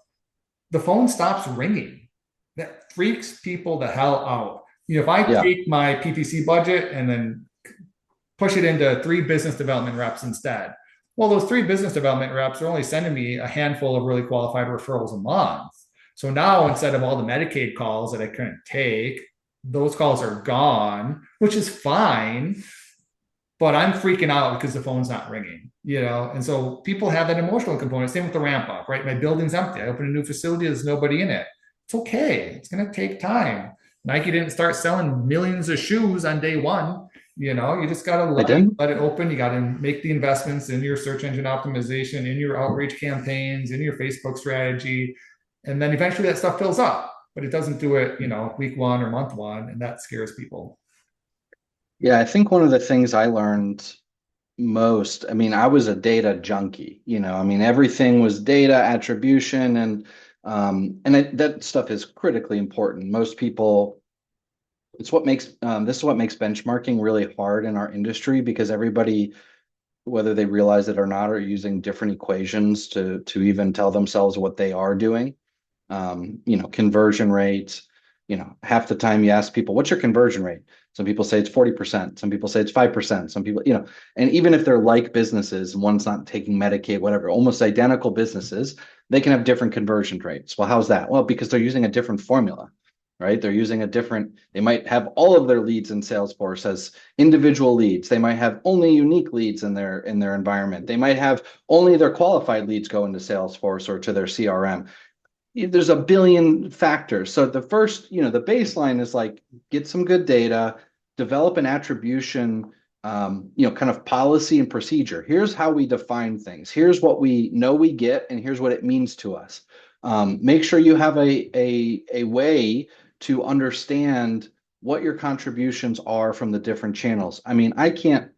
The phone stops ringing. That freaks people the hell out. If I Yeah. take my PPC budget and then push it into 3 business development reps instead, well, those 3 business development reps are only sending me a handful of really qualified referrals a month. So now instead of all the Medicaid calls that I couldn't take, those calls are gone, which is fine. But I'm freaking out because the phone's not ringing. And so people have that emotional component. Same with the ramp up, right? My building's empty. I open a new facility, there's nobody in it. It's okay. It's going to take time. Nike didn't start selling millions of shoes on day one. You just got to They didn't? let it open. You got to make the investments in your search engine optimization, in your outreach campaigns, in your Facebook strategy. And then eventually that stuff fills up, but it doesn't do it, week 1 or month 1. And that scares people. Yeah, I think one of the things I learned most, I mean, I was a data junkie, I mean, everything was data attribution and that stuff is critically important. Most people, this is what makes benchmarking really hard in our industry because everybody, whether they realize it or not, are using different equations to even tell themselves what they are doing. Conversion rates, half the time you ask people, what's your conversion rate? Some people say it's 40%. Some people say it's 5%. Some people, and even if they're like businesses and one's not taking Medicaid, whatever, almost identical businesses, they can have different conversion rates. Well, how's that? Well, because they're using a different formula, right? They might have all of their leads in Salesforce as individual leads. They might have only unique leads in their environment. They might have only their qualified leads go into Salesforce or to their CRM. There's a billion factors. So the first, the baseline is like, get some good data, develop an attribution, kind of policy and procedure. Here's how we define things. Here's what we know we get, and here's what it means to us. Make sure you have a way to understand what your contributions are from the different channels. I mean, I can't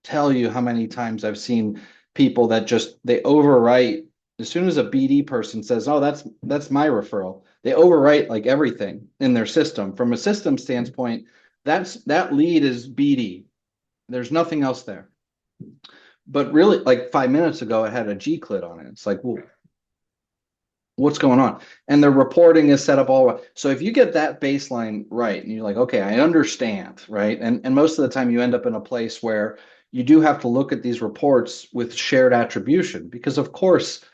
tell you how many times I've seen people that they overwrite. As soon as a BD person says, oh, that's my referral, they overwrite like everything in their system. From a system standpoint, that lead is BD. There's nothing else there. But really, like 5 minutes ago, it had a G-clit on it. It's like, whoa, what's going on? And the reporting is set up all right. So if you get that baseline right, and you're like, okay, I understand, right? And most of the time you end up in a place where you do have to look at these reports with shared attribution, because of course,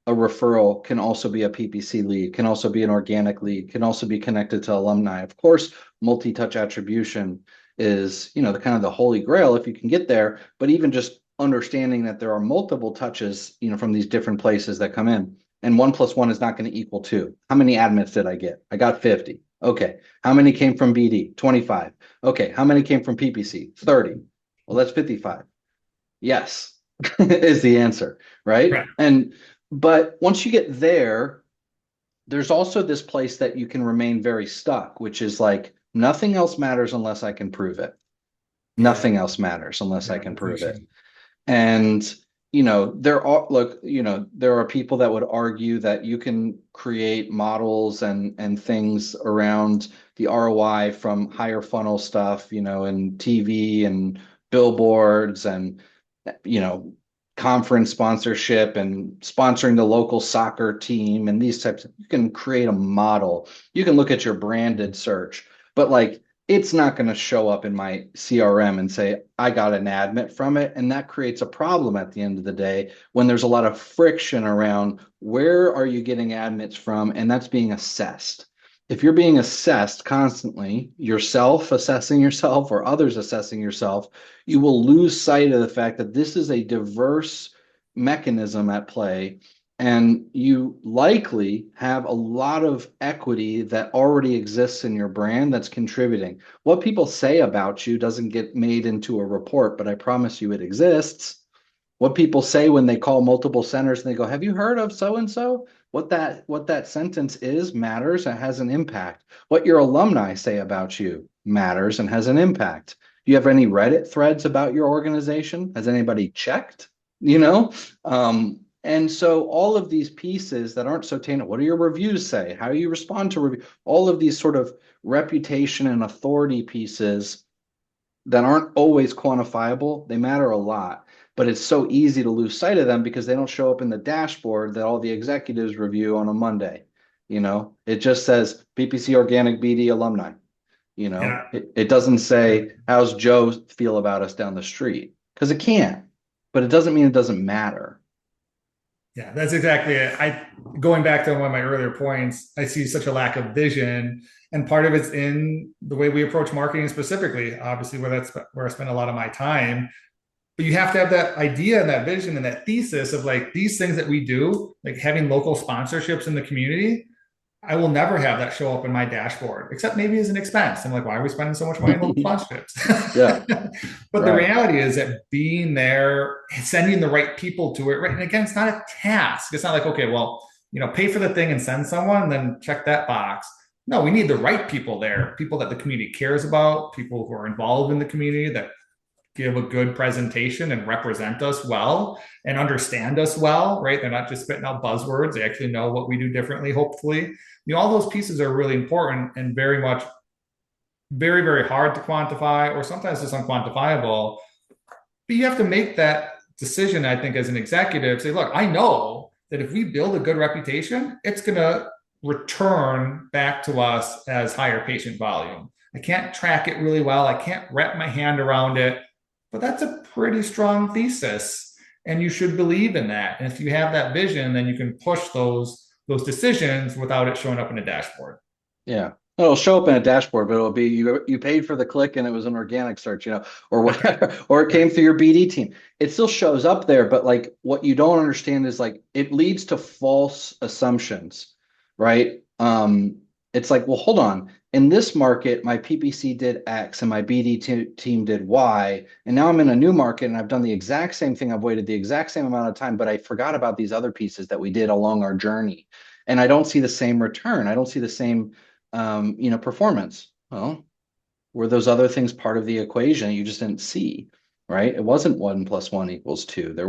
a referral can also be a PPC lead, can also be an organic lead, can also be connected to alumni. Of course, multi-touch attribution is, the kind of the holy grail if you can get there, but even just understanding that there are multiple touches, from these different places that come in, and 1 + 1 is not going to equal 2. How many admits did I get? I got 50. Okay. How many came from BD? 25. Okay. How many came from PPC? 30. Well, that's 55. Yes, is the answer, right? Right. But once you get there, there's also this place that you can remain very stuck, which is like, nothing else matters unless I can prove it. Nothing else matters unless I can prove it. And, there are people that would argue that you can create models and things around the ROI from higher funnel stuff, and TV and billboards and, conference sponsorship and sponsoring the local soccer team and these types of, you can create a model. You can look at your branded search, but like, it's not going to show up in my CRM and say, I got an admit from it. And that creates a problem at the end of the day when there's a lot of friction around where are you getting admits from, and that's being assessed. If you're being assessed constantly, yourself assessing yourself or others assessing yourself, you will lose sight of the fact that this is a diverse mechanism at play, and you likely have a lot of equity that already exists in your brand that's contributing. What people say about you doesn't get made into a report, but I promise you it exists. What people say when they call multiple centers and they go, have you heard of so and so? What that sentence is matters and has an impact. What your alumni say about you matters and has an impact. Do you have any Reddit threads about your organization? Has anybody checked? You know, and so all of these pieces that aren't so tangible, what do your reviews say? How do you respond to review? All of these sort of reputation and authority pieces that aren't always quantifiable, they matter a lot. But it's so easy to lose sight of them because they don't show up in the dashboard that all the executives review on a Monday. It just says PPC Organic BD alumni. Yeah. It doesn't say, how's Joe feel about us down the street? Because it can't, but it doesn't mean it doesn't matter. Yeah, that's exactly it. Going back to one of my earlier points, I see such a lack of vision, and part of it's in the way we approach marketing specifically. Obviously, where I spend a lot of my time. But you have to have that idea and that vision and that thesis of like these things that we do, like having local sponsorships in the community. I will never have that show up in my dashboard, except maybe as an expense. I'm like, why are we spending so much money on local Yeah, sponsorships? But the right. reality is that being there, sending the right people to it, right? And again, it's not a task. It's not like, okay, well, pay for the thing and send someone, and then check that box. No, we need the right people there, people that the community cares about, people who are involved in the community that give a good presentation and represent us well and understand us well, right? They're not just spitting out buzzwords. They actually know what we do differently, hopefully. All those pieces are really important and very much very, very hard to quantify or sometimes just unquantifiable. But you have to make that decision, I think, as an executive, say, look, I know that if we build a good reputation, it's going to return back to us as higher patient volume. I can't track it really well. I can't wrap my hand around it, but that's a pretty strong thesis. And you should believe in that. And if you have that vision, then you can push those decisions without it showing up in a dashboard. Yeah. It'll show up in a dashboard, but it'll be you paid for the click and it was an organic search, or whatever, or it came through your BD team. It still shows up there, but like what you don't understand is like it leads to false assumptions, right? It's like, well, hold on. In this market, my PPC did X and my BD team did Y, and now I'm in a new market and I've done the exact same thing. I've waited the exact same amount of time, but I forgot about these other pieces that we did along our journey, and I don't see the same return. I don't see the same performance. Well, were those other things part of the equation you just didn't see, right? It wasn't 1 + 1 = 2. There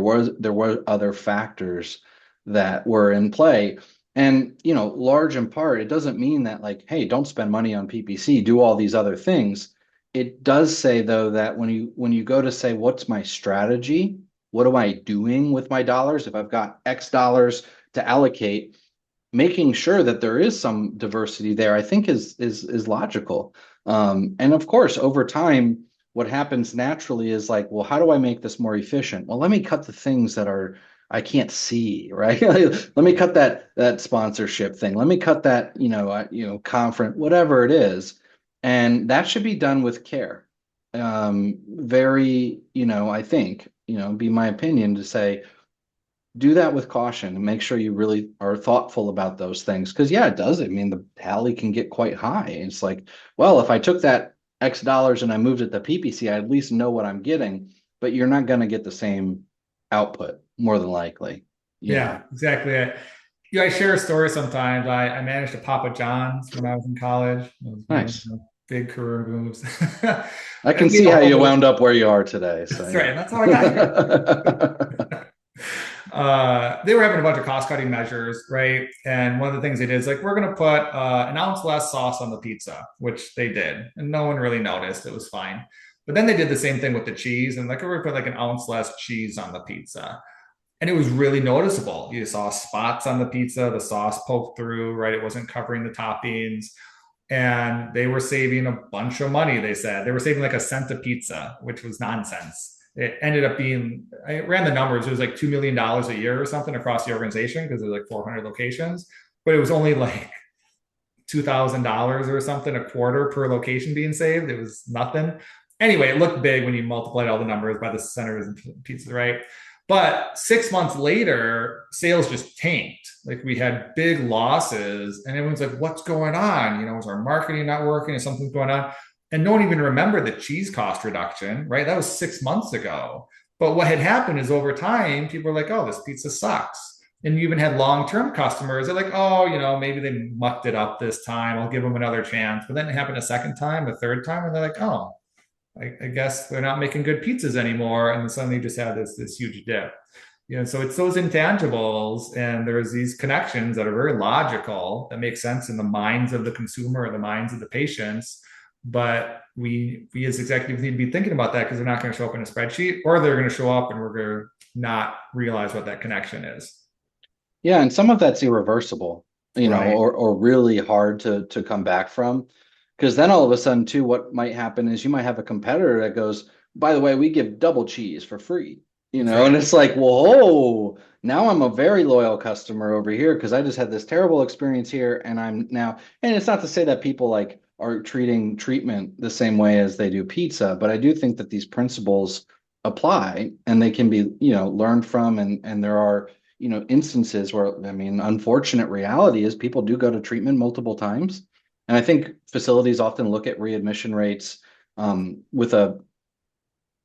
were other factors that were in play. And, large in part, it doesn't mean that like, hey, don't spend money on PPC, do all these other things. It does say though that when you go to say, what's my strategy? What am I doing with my dollars? If I've got X dollars to allocate, making sure that there is some diversity there, I think is logical. And of course, over time, what happens naturally is like, well, how do I make this more efficient? Well, let me cut the things that are I can't see, right? Let me cut that sponsorship thing. Let me cut that, conference, whatever it is, and that should be done with care. Very, I think, be my opinion to say, do that with caution and make sure you really are thoughtful about those things. Because yeah, it does. I mean, the tally can get quite high. It's like, well, if I took that X dollars and I moved it to PPC, I at least know what I'm getting, but you're not going to get the same output more than likely. Yeah, exactly. I share a story sometimes. I managed a Papa John's when I was in college. It was one of Nice. the big career moves. I can And we see had a how you whole, wound up where you are today. So that's right. yeah. And that's how I got here. They were having a bunch of cost cutting measures, right? And one of the things they did is like, we're going to put an ounce less sauce on the pizza, which they did. And no one really noticed. It was fine. But then they did the same thing with the cheese and like, we're going to put like an ounce less cheese on the pizza. And it was really noticeable. You saw spots on the pizza, the sauce poked through, right? It wasn't covering the toppings. and they were saving a bunch of money. They said they were saving like a cent a pizza, which was nonsense. It ended up being, I ran the numbers, it was like $2 million a year or something across the organization because there's like 400 locations, but it was only like $2,000 or something a quarter per location being saved. It was nothing. Anyway, it looked big when you multiplied all the numbers by the centers and pizzas, right? But 6 months later, sales just tanked. Like we had big losses, and everyone's like, "What's going on? You know, is our marketing not working? Is something going on?" And no one even remembered the cheese cost reduction, right? That was 6 months ago. But what had happened is over time, people were like, "Oh, this pizza sucks." And you even had long-term customers. They're like, "Oh, you know, maybe they mucked it up this time. I'll give them another chance." But then it happened a second time, a third time, and they're like, "Oh, I guess they're not making good pizzas anymore." And then suddenly you just have this huge dip. You know, so it's those intangibles, and there's these connections that are very logical that make sense in the minds of the consumer or the minds of the patients. But we as executives need to be thinking about that because they're not going to show up in a spreadsheet, or they're going to show up and we're going to not realize what that connection is. Yeah, and some of that's irreversible, Right. or really hard to come back from. Because then all of a sudden, too, what might happen is you might have a competitor that goes, by the way, we give double cheese for free, That's and right. it's like, whoa, now I'm a very loyal customer over here because I just had this terrible experience here, and I'm now, and it's not to say that people like are treating treatment the same way as they do pizza, but I do think that these principles apply and they can be, learned from, and there are instances where, I mean, unfortunate reality is people do go to treatment multiple times. And I think facilities often look at readmission rates with a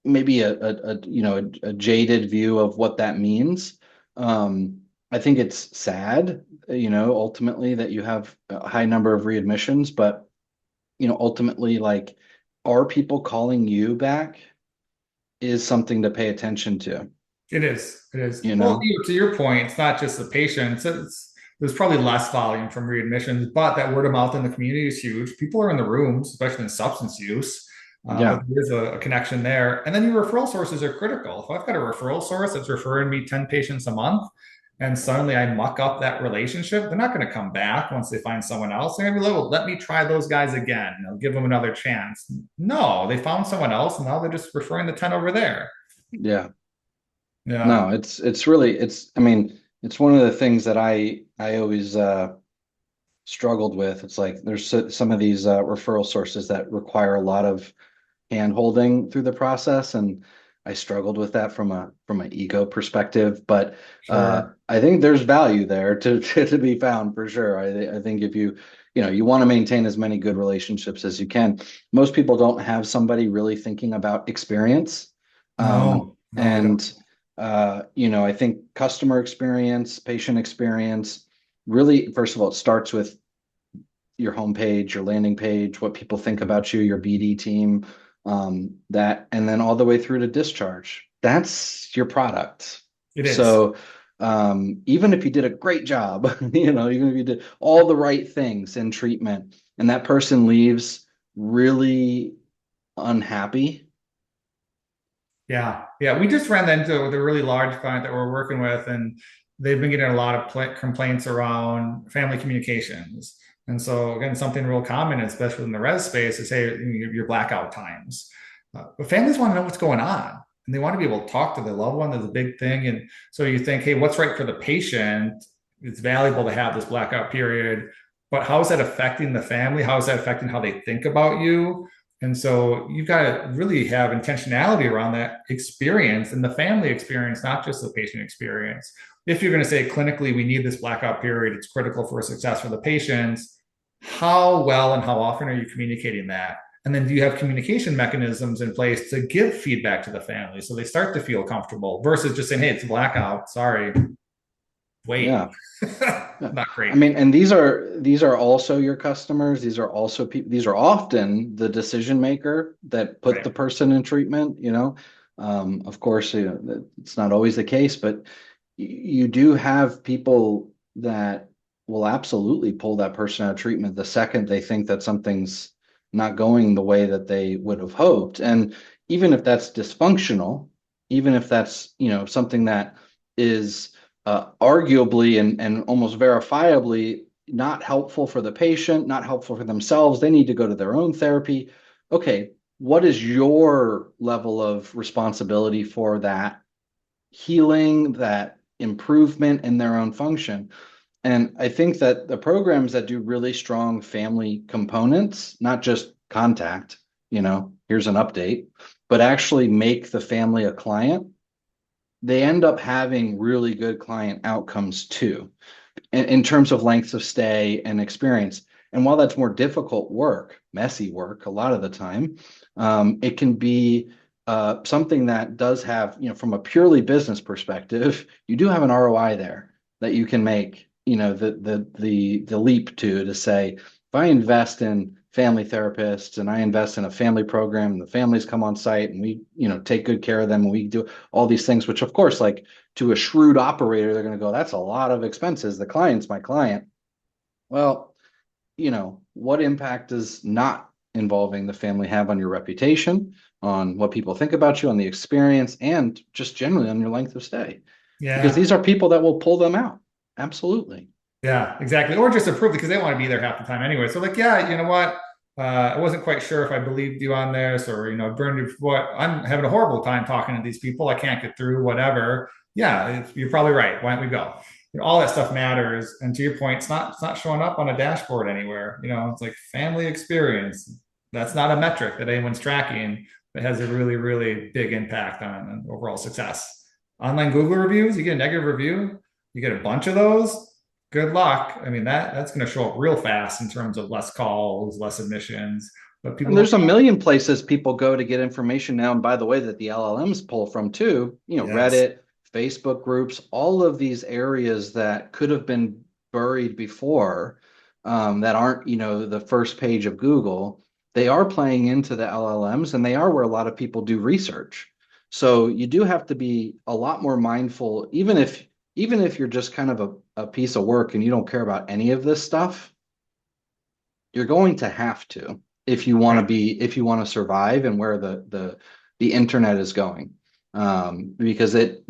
maybe a jaded view of what that means. I think it's sad, ultimately that you have a high number of readmissions, but ultimately, like, are people calling you back is something to pay attention to, It is. It is. you Well, know? to your point, it's not just the patients. There's probably less volume from readmissions, but that word of mouth in the community is huge. People are in the rooms, especially in substance use. But Yeah. there's a connection there. And then your referral sources are critical. If I've got a referral source that's referring me 10 patients a month, and suddenly I muck up that relationship, they're not going to come back once they find someone else. They're going to be like, "Well, let me try those guys again. I'll give them another chance." No, they found someone else, and now they're just referring the 10 over there. Yeah. Yeah. No, it's really, I mean, it's one of the things that I always struggled with. It's like there's some of these referral sources that require a lot of hand holding through the process, and I struggled with that from an ego perspective. But Sure. I think there's value there to be found for sure. I think if you want to maintain as many good relationships as you can. Most people don't have somebody really thinking about experience. No, no, they don't. And I think customer experience, patient experience, really, first of all, it starts with your homepage, your landing page, what people think about you, your BD team, and then all the way through to discharge. That's your product. It is. So even if you did a great job, even if you did all the right things in treatment and that person leaves really unhappy. Yeah. Yeah. We just ran into with a really large client that we're working with, and they've been getting a lot of complaints around family communications. And so, again, something real common, especially in the res space, is, hey, your blackout times. But families want to know what's going on, and they want to be able to talk to their loved one. That's a big thing. And so you think, hey, what's right for the patient? It's valuable to have this blackout period, but how is that affecting the family? How is that affecting how they think about you? And so you've got to really have intentionality around that experience and the family experience, not just the patient experience. If you're going to say clinically, we need this blackout period, it's critical for success for the patients. How well and how often are you communicating that? And then do you have communication mechanisms in place to give feedback to the family so they start to feel comfortable versus just saying, hey, it's a blackout. Sorry, wait. Yeah. Yeah. Not I great. mean, and these are also your customers. These are also people. These are often the decision maker that put Right. the person in treatment. Of course, it's not always the case, but you do have people that will absolutely pull that person out of treatment the second they think that something's not going the way that they would have hoped. And even if that's dysfunctional, even if that's, something that is arguably and almost verifiably not helpful for the patient, not helpful for themselves. They need to go to their own therapy. Okay, what is your level of responsibility for that healing, that improvement in their own function? And I think that the programs that do really strong family components, not just contact, here's an update, but actually make the family a client, they end up having really good client outcomes too, in terms of lengths of stay and experience. And while that's more difficult work, messy work, a lot of the time, it can be something that does have, from a purely business perspective, you do have an ROI there that you can make, the leap to say, if I invest in family therapists and I invest in a family program and the families come on site and we, take good care of them and we do all these things, which of course, like to a shrewd operator, they're going to go, that's a lot of expenses. The client's my client. Well, what impact does not involving the family have on your reputation, on what people think about you, on the experience, and just generally on your length of stay? Because Yeah. these are people that will pull them out. Absolutely. Yeah, exactly. Or just approve because they want to be there half the time anyway. So like, yeah, you know what? I wasn't quite sure if I believed you on this or, burned your what I'm having a horrible time talking to these people. I can't get through, whatever. Yeah, you're probably right. Why don't we go? All that stuff matters. And to your point, it's not showing up on a dashboard anywhere. It's like family experience. That's not a metric that anyone's tracking that has a really, really big impact on overall success. Online Google reviews, you get a negative review, you get a bunch of those, good luck. I mean, that's going to show up real fast in terms of less calls, less admissions, but people And don't there's a care. million places people go to get information now. And by the way, that the LLMs pull from too, Yes. Reddit, Facebook groups, all of these areas that could have been buried before, that aren't, the first page of Google, they are playing into the LLMs and they are where a lot of people do research. So you do have to be a lot more mindful, even if you're just kind of a piece of work and you don't care about any of this stuff, you're going to have to Right. if you want to survive and where the internet is going, because it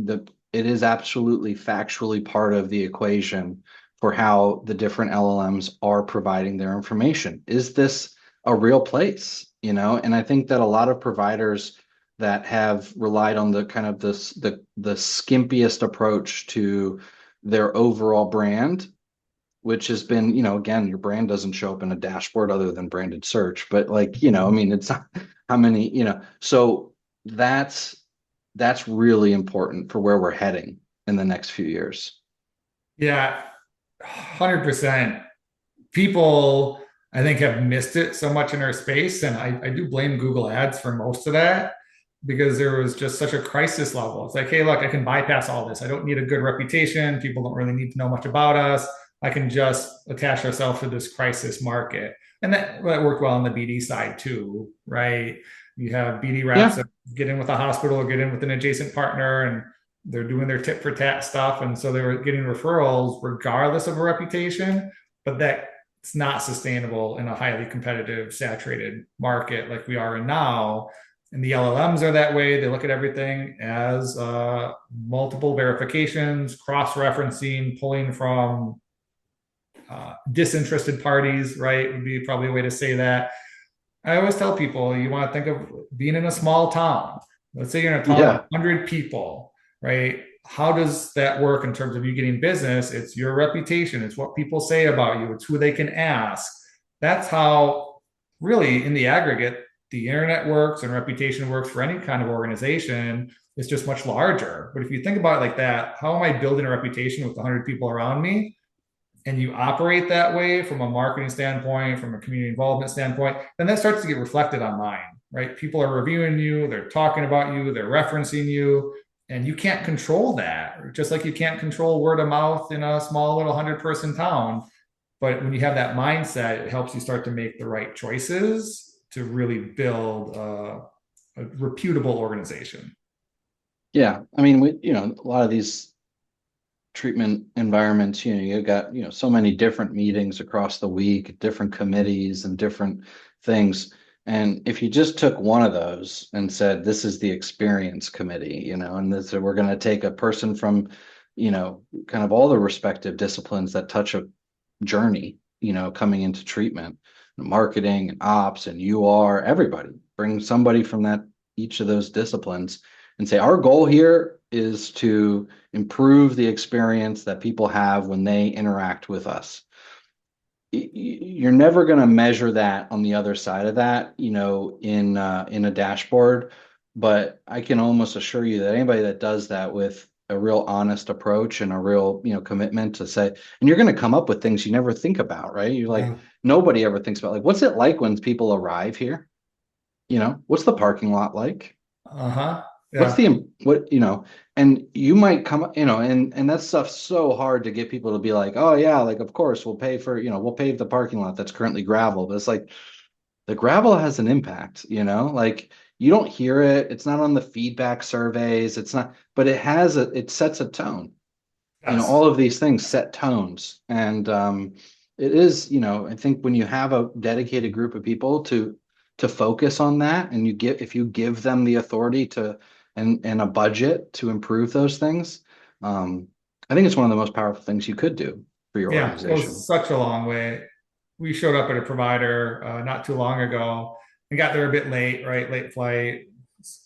is absolutely factually part of the equation for how the different LLMs are providing their information. Is this a real place? And I think that a lot of providers that have relied on the kind of the skimpiest approach to their overall brand, which has been, again, your brand doesn't show up in a dashboard other than branded search, but like, I mean, it's how many, so that's really important for where we're heading in the next few years. Yeah, 100%. People, I think, have missed it so much in our space. And I do blame Google Ads for most of that because there was just such a crisis level. It's like, hey, look, I can bypass all this. I don't need a good reputation. People don't really need to know much about us. I can just attach ourselves to this crisis market. And that worked well on the BD side too, right? You have BD reps Yeah. that get in with a hospital or get in with an adjacent partner and they're doing their tit for tat stuff. And so they were getting referrals regardless of a reputation, but that's not sustainable in a highly competitive, saturated market like we are in now. And the LLMs are that way. They look at everything as multiple verifications, cross referencing, pulling from disinterested parties, right? Would be probably a way to say that. I always tell people you want to think of being in a small town. Let's say you're in a town of Yeah. 100 people, right? How does that work in terms of you getting business? It's your reputation, it's what people say about you, it's who they can ask. That's how, really, in the aggregate, the internet works and reputation works for any kind of organization. It's just much larger. But if you think about it like that, how am I building a reputation with 100 people around me? And you operate that way from a marketing standpoint, from a community involvement standpoint, then that starts to get reflected online, right? People are reviewing you, they're talking about you, they're referencing you, and you can't control that. Just like you can't control word of mouth in a small little 100-person town. But when you have that mindset, it helps you start to make the right choices to really build a reputable organization. Yeah. I mean, a lot of these treatment environments, you've got, so many different meetings across the week, different committees and different things. And if you just took one of those and said, this is the experience committee, and this, we're going to take a person from, kind of all the respective disciplines that touch journey, coming into treatment, marketing and ops and UR, everybody bring somebody from that, each of those disciplines, and say, our goal here is to improve the experience that people have when they interact with us. You're never going to measure that on the other side of that, in a dashboard. But I can almost assure you that anybody that does that with a real honest approach and a real, commitment to say, and you're going to come up with things you never think about, right? You're like, Yeah. nobody ever thinks about, like, what's it like when people arrive here? What's the parking lot like? Uh-huh. What's Yeah. the what and you might come, and that stuff's so hard to get people to be like, oh yeah, like of course we'll pay for, we'll pave the parking lot that's currently gravel. But it's like the gravel has an impact, like you don't hear it, it's not on the feedback surveys, it's not, but it sets a tone. Yes. All of these things set tones. And it is, I think when you have a dedicated group of people to focus on that, and if you give them the authority to and a budget to improve those things, I think it's one of the most powerful things you could do for your Yeah, it organization. goes such a long way. We showed up at a provider not too long ago and got there a bit late, right? Late flight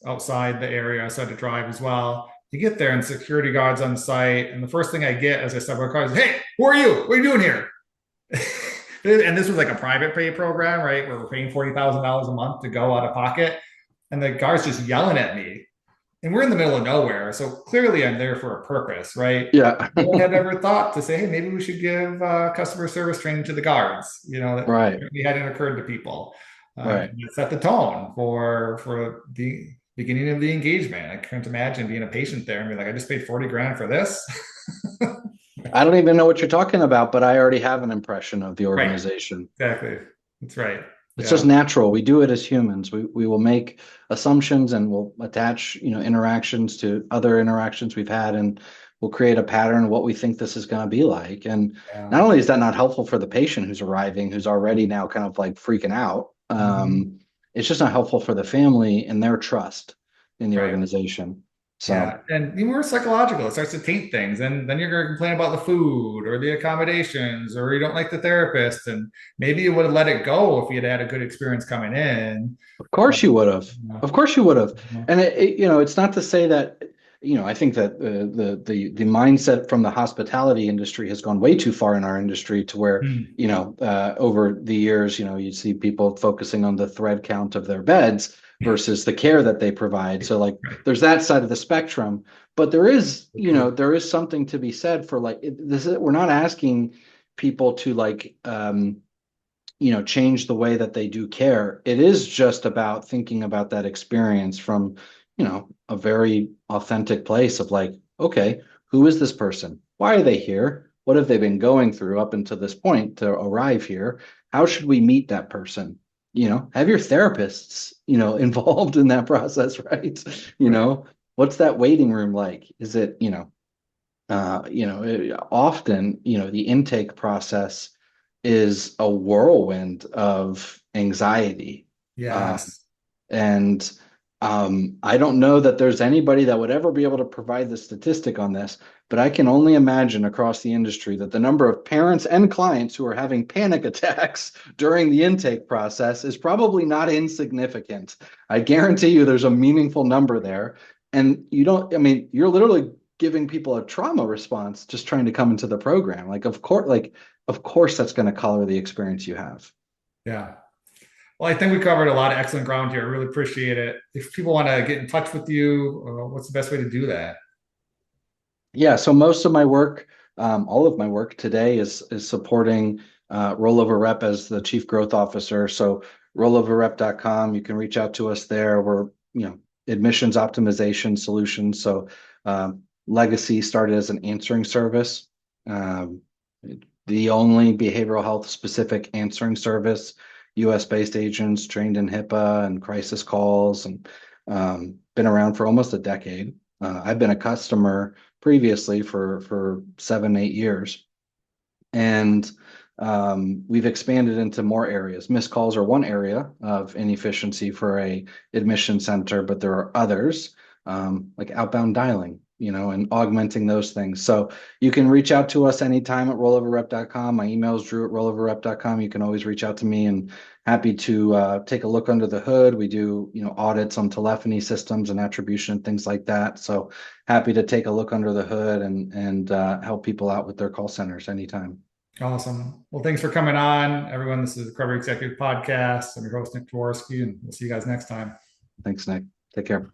outside the area, so I had to drive as well. You get there and security guards on site, and the first thing I get as I step out of the car is, "Hey, who are you? What are you doing here?" And this was like a private pay program, right? Where we're paying $40,000 a month to go out of pocket, and the guard's just yelling at me, and we're in the middle of nowhere. So clearly I'm there for a purpose, right? Yeah. No one had ever thought to say, hey, maybe we should give customer service training to the guards. That Right. hadn't occurred to people. Right. It set the tone for the beginning of the engagement. I couldn't imagine being a patient there and be like, I just paid 40 grand for this. I don't even know what you're talking about, but I already have an impression of the Right. organization. Exactly. That's right. It's Yeah. just natural. We do it as humans. We will make assumptions and we'll attach, interactions to other interactions we've had, and we'll create a pattern of what we think this is going to be like. And not Yeah. only is that not helpful for the patient who's arriving, who's already now kind of like freaking out, Mhm. it's just not helpful for the family and their trust in the Right. organization. Yeah, So, and even more psychological. It starts to taint things, and then you're going to complain about the food or the accommodations, or you don't like the therapist, and maybe you would have let it go if you had had a good experience coming in. of course you would have. Yeah. Of course you would have. Yeah. And it's not to say that, I think that the mindset from the hospitality industry has gone way too far in our industry to where, Hmm. over the years, you see people focusing on the thread count of their beds versus the care that they provide. So like Right. there's that side of the spectrum, but there is, So true. there is something to be said for like we're not asking people to like change the way that they do care. It is just about thinking about that experience from, a very authentic place of like, okay, who is this person? Why are they here? What have they been going through up until this point to arrive here? How should we meet that person? Have your therapists, involved in that process, right? Right. What's that waiting room like? Is it, often, the intake process is a whirlwind of anxiety. Um, Yes. and I don't know that there's anybody that would ever be able to provide the statistic on this, but I can only imagine across the industry that the number of parents and clients who are having panic attacks during the intake process is probably not insignificant. I guarantee you there's a meaningful number there. And I mean, you're literally giving people a trauma response just trying to come into the program. Of course that's going to color the experience you have. Yeah. Well, I think we covered a lot of excellent ground here. I really appreciate it. If people want to get in touch with you, what's the best way to do that? Yeah, so most of my work, all of my work today is supporting Rollover Rep as the Chief Growth Officer. So rolloverrep.com, you can reach out to us there. We're, admissions optimization solutions. So Legacy started as an answering service, um, the only behavioral health specific answering service, US based agents trained in HIPAA and crisis calls, and been around for almost a decade. I've been a customer previously for 7, 8 years, and we've expanded into more areas. Missed calls are one area of inefficiency for a admission center, but there are others, like outbound dialing. and augmenting those things. So you can reach out to us anytime at rolloverrep.com. My email is drew@rolloverrep.com. You can always reach out to me, and happy to take a look under the hood. We do, audits on telephony systems and attribution and things like that. So happy to take a look under the hood and help people out with their call centers anytime. Awesome. Well, thanks for coming on, everyone. This is the Recovery Executive Podcast. I'm your host, Nick Dworsky, and we'll see you guys next time. Thanks, Nick. Take care.